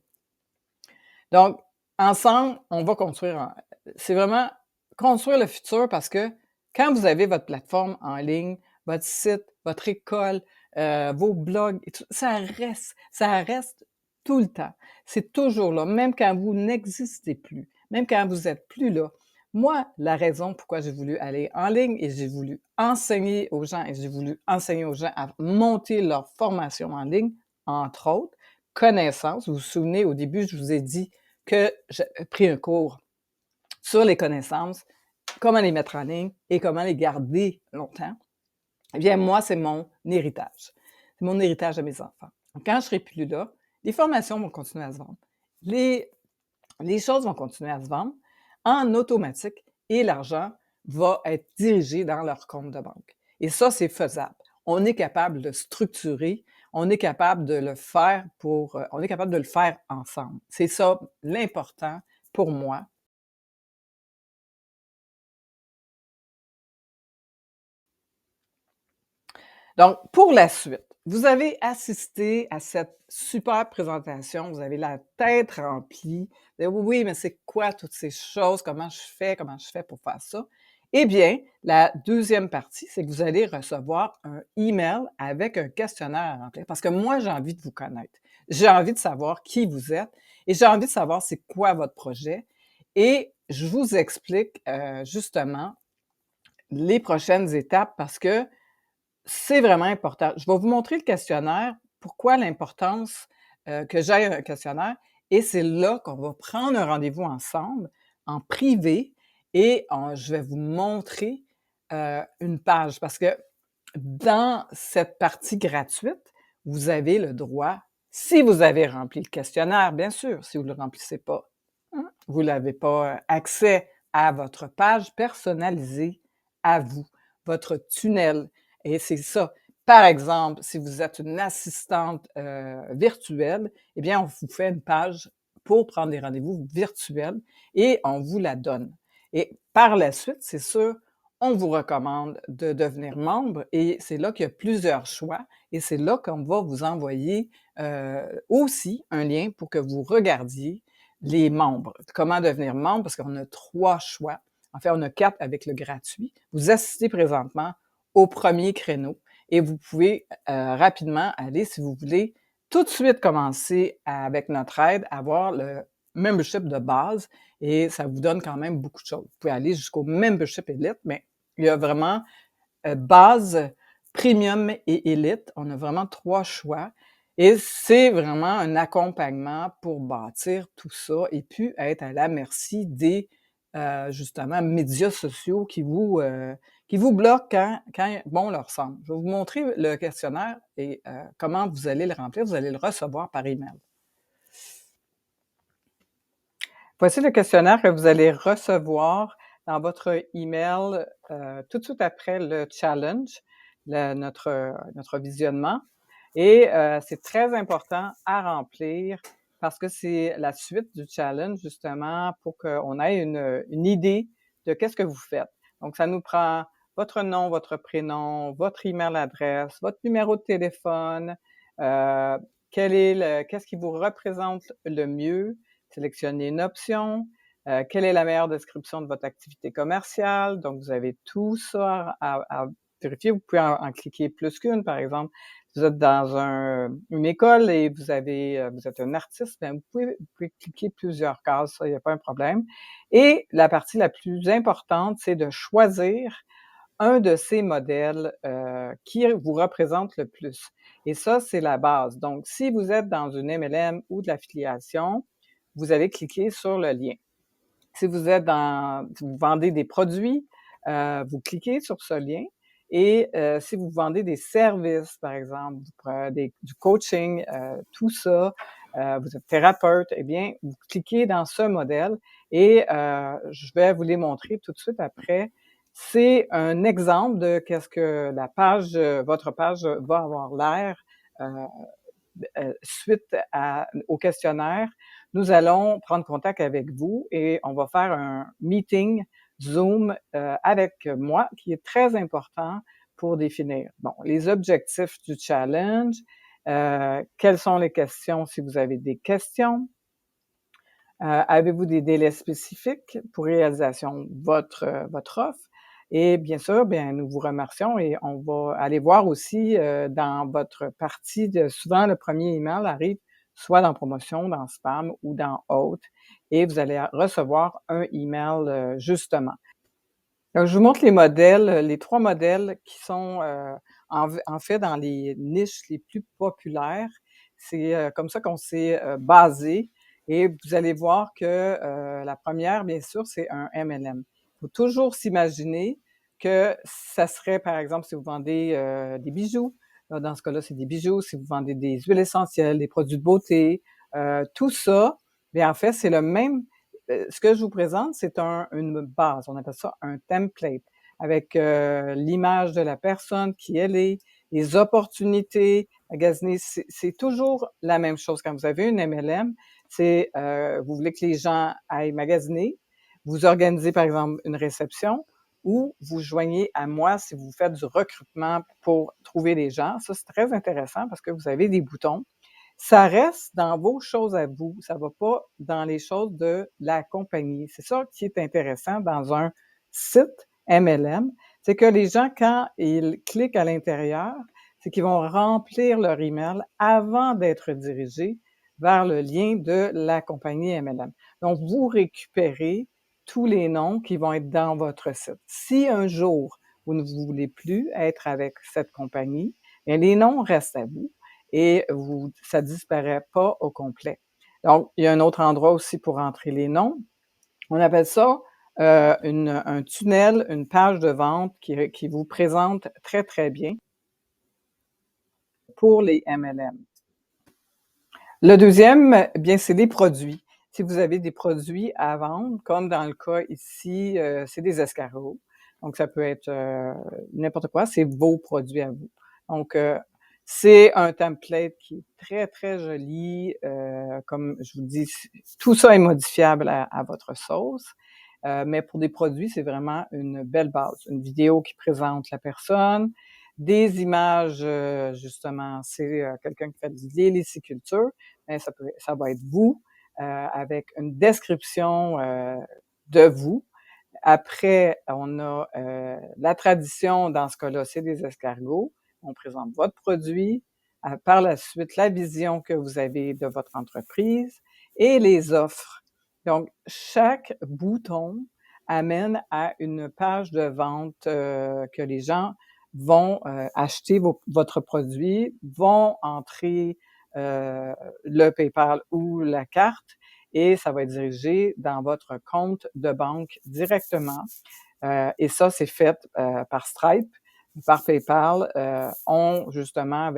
Donc, ensemble, on va construire c'est vraiment construire le futur parce que quand vous avez votre plateforme en ligne, votre site, votre école, vos blogs et tout, ça reste tout le temps. C'est toujours là, même quand vous n'existez plus, même quand vous êtes plus là. Moi, la raison pourquoi j'ai voulu aller en ligne et j'ai voulu enseigner aux gens et j'ai voulu enseigner aux gens à monter leur formation en ligne, entre autres, connaissances. Vous vous souvenez, au début, je vous ai dit que j'ai pris un cours sur les connaissances, comment les mettre en ligne et comment les garder longtemps. Eh bien, moi, c'est mon héritage. C'est mon héritage de mes enfants. Donc, quand je serai plus là, les formations vont continuer à se vendre. Les choses vont continuer à se vendre en automatique et l'argent va être dirigé dans leur compte de banque. Et ça, c'est faisable. On est capable de structurer, on est capable de le faire on est capable de le faire ensemble. C'est ça l'important pour moi. Donc, pour la suite, vous avez assisté à cette super présentation, vous avez la tête remplie. Vous dites, oui, mais c'est quoi toutes ces choses? Comment je fais? Comment je fais pour faire ça? Eh bien, la deuxième partie, c'est que vous allez recevoir un email avec un questionnaire à remplir parce que moi, j'ai envie de vous connaître. J'ai envie de savoir qui vous êtes et j'ai envie de savoir c'est quoi votre projet. Et je vous explique justement les prochaines étapes parce que c'est vraiment important. Je vais vous montrer le questionnaire. Pourquoi l'importance que j'aille un questionnaire et c'est là qu'on va prendre un rendez-vous ensemble, en privé et je vais vous montrer, une page parce que dans cette partie gratuite, vous avez le droit, si vous avez rempli le questionnaire, bien sûr, si vous ne le remplissez pas, vous n'avez pas accès à votre page personnalisée à vous, votre tunnel. Et c'est ça. Par exemple, si vous êtes une assistante virtuelle, eh bien, on vous fait une page pour prendre des rendez-vous virtuels et on vous la donne. Et par la suite, c'est sûr, on vous recommande de devenir membre et c'est là qu'il y a plusieurs choix et c'est là qu'on va vous envoyer aussi un lien pour que vous regardiez les membres. Comment devenir membre? Parce qu'on a 3 choix. En fait, on a 4 avec le gratuit. Vous assistez présentement au premier créneau et vous pouvez rapidement aller, si vous voulez, tout de suite commencer avec notre aide, avoir le membership de base et ça vous donne quand même beaucoup de choses. Vous pouvez aller jusqu'au membership élite, mais il y a vraiment base, premium et élite. On a vraiment 3 choix et c'est vraiment un accompagnement pour bâtir tout ça et puis être à la merci des, justement, médias sociaux qui vous bloquent quand bon leur semble. Je vais vous montrer le questionnaire et comment vous allez le remplir. Vous allez le recevoir par email. Voici le questionnaire que vous allez recevoir dans votre email tout de suite après le challenge, notre visionnement. Et c'est très important à remplir parce que c'est la suite du challenge, justement, pour qu'on ait une idée de qu'est-ce que vous faites. Donc, ça nous prend votre nom, votre prénom, votre email adresse, votre numéro de téléphone, qu'est-ce qui vous représente le mieux, sélectionnez une option, quelle est la meilleure description de votre activité commerciale. Donc, vous avez tout ça à vérifier. Vous pouvez en cliquer plus qu'une, par exemple. Si vous êtes dans une école et vous êtes un artiste, bien, vous pouvez cliquer plusieurs cases, ça, il n'y a pas un problème. Et la partie la plus importante, c'est de choisir un de ces modèles qui vous représente le plus. Et ça, c'est la base. Donc, si vous êtes dans une MLM ou de l'affiliation, vous allez cliquer sur le lien. Si vous vendez des produits, vous cliquez sur ce lien. Et si vous vendez des services, par exemple, du coaching, tout ça, vous êtes thérapeute, eh bien, vous cliquez dans ce modèle et je vais vous les montrer tout de suite après. C'est un exemple de qu'est-ce que votre page va avoir l'air suite au questionnaire. Nous allons prendre contact avec vous et on va faire un meeting Zoom avec moi qui est très important pour définir, bon, les objectifs du challenge, quelles sont les questions si vous avez des questions, avez-vous des délais spécifiques pour réalisation de votre offre? Et bien sûr, bien, nous vous remercions et on va aller voir aussi dans votre partie souvent le premier email arrive soit dans promotion, dans spam ou dans autres et vous allez recevoir un email justement. Donc, je vous montre les modèles, les 3 modèles qui sont en fait dans les niches les plus populaires. C'est comme ça qu'on s'est basé et vous allez voir que la première, bien sûr, c'est un MLM. Il faut toujours s'imaginer que ça serait, par exemple, si vous vendez des bijoux, dans ce cas-là, c'est des bijoux. Si vous vendez des huiles essentielles, des produits de beauté, tout ça, bien en fait, c'est le même. Ce que je vous présente, c'est une base. On appelle ça un template avec l'image de la personne, qui elle est, les opportunités magasiner. C'est toujours la même chose. Quand vous avez une MLM, c'est vous voulez que les gens aillent magasiner, vous organisez par exemple une réception ou vous joignez à moi si vous faites du recrutement pour trouver les gens. Ça, c'est très intéressant parce que vous avez des boutons. Ça reste dans vos choses à vous, ça va pas dans les choses de la compagnie. C'est ça qui est intéressant dans un site MLM, c'est que les gens, quand ils cliquent à l'intérieur, c'est qu'ils vont remplir leur email avant d'être dirigés vers le lien de la compagnie MLM. Donc, vous récupérez tous les noms qui vont être dans votre site. Si un jour, vous ne voulez plus être avec cette compagnie, bien, les noms restent à vous. et ça disparaît pas au complet. Donc, il y a un autre endroit aussi pour entrer les noms. On appelle ça un tunnel, une page de vente qui vous présente très, très bien pour les MLM. Le deuxième, bien, c'est les produits. Si vous avez des produits à vendre, comme dans le cas ici, c'est des escargots. Donc, ça peut être n'importe quoi, c'est vos produits à vous. Donc, c'est un template qui est très, très joli. Comme je vous dis, tout ça est modifiable à votre sauce. Mais pour des produits, c'est vraiment une belle base. Une vidéo qui présente la personne, des images, justement, c'est quelqu'un qui fait de l'héliciculture, mais ça va être vous, avec une description de vous. Après, on a la tradition, dans ce cas-là, c'est des escargots. On présente votre produit, par la suite, la vision que vous avez de votre entreprise et les offres. Donc, chaque bouton amène à une page de vente que les gens vont acheter votre produit, vont entrer le PayPal ou la carte et ça va être dirigé dans votre compte de banque directement. Et ça, c'est fait par Stripe, par PayPal. Justement,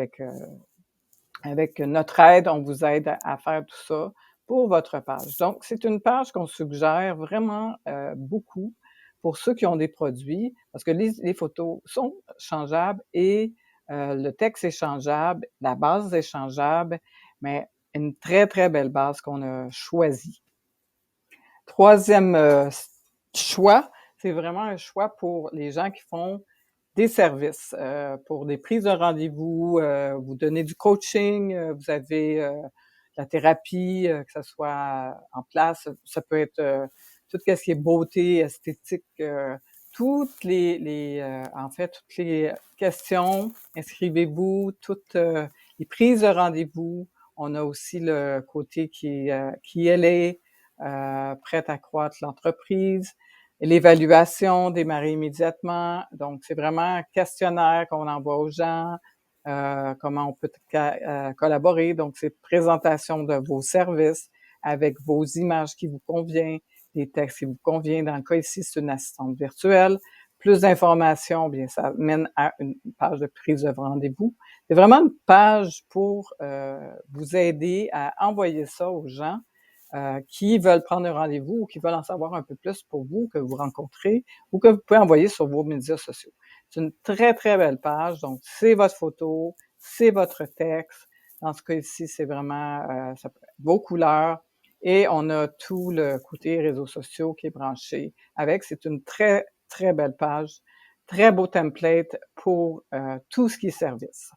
avec notre aide, on vous aide à faire tout ça pour votre page. Donc, c'est une page qu'on suggère vraiment beaucoup pour ceux qui ont des produits, parce que les photos sont changeables et le texte est changeable, la base est changeable, mais une très, très belle base qu'on a choisie. Troisième choix, c'est vraiment un choix pour les gens qui font des services, pour des prises de rendez-vous, vous donnez du coaching, vous avez la thérapie, que ça soit en place, ça peut être tout ce qui est beauté, esthétique, toutes en fait, toutes les questions, inscrivez-vous, toutes les prises de rendez-vous. On a aussi le côté qui elle est, prête à croître l'entreprise. L'évaluation, démarrer immédiatement. Donc, c'est vraiment un questionnaire qu'on envoie aux gens, comment on peut collaborer. Donc, c'est présentation de vos services avec vos images qui vous conviennent, des textes qui vous conviennent. Dans le cas ici, c'est une assistante virtuelle. Plus d'informations, bien, ça mène à une page de prise de rendez-vous. C'est vraiment une page pour vous aider à envoyer ça aux gens qui veulent prendre un rendez-vous ou qui veulent en savoir un peu plus pour vous, que vous rencontrez ou que vous pouvez envoyer sur vos médias sociaux. C'est une très, très belle page. Donc, c'est votre photo, c'est votre texte. Dans ce cas ici, c'est vraiment vos couleurs. Et on a tout le côté réseaux sociaux qui est branché avec. C'est une très, très belle page. Très beau template pour tout ce qui est service.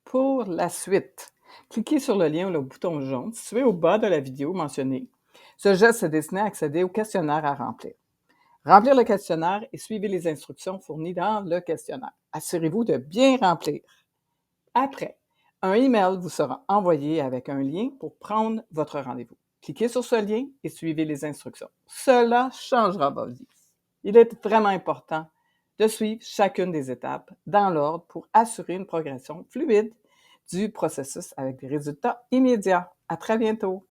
Pour la suite, cliquez sur le lien ou le bouton jaune situé au bas de la vidéo mentionné. Ce geste est destiné à accéder au questionnaire à remplir. Remplir le questionnaire et suivez les instructions fournies dans le questionnaire. Assurez-vous de bien remplir. Après, un email vous sera envoyé avec un lien pour prendre votre rendez-vous. Cliquez sur ce lien et suivez les instructions. Cela changera votre vie. Il est vraiment important de suivre chacune des étapes dans l'ordre pour assurer une progression fluide du processus avec des résultats immédiats. À très bientôt!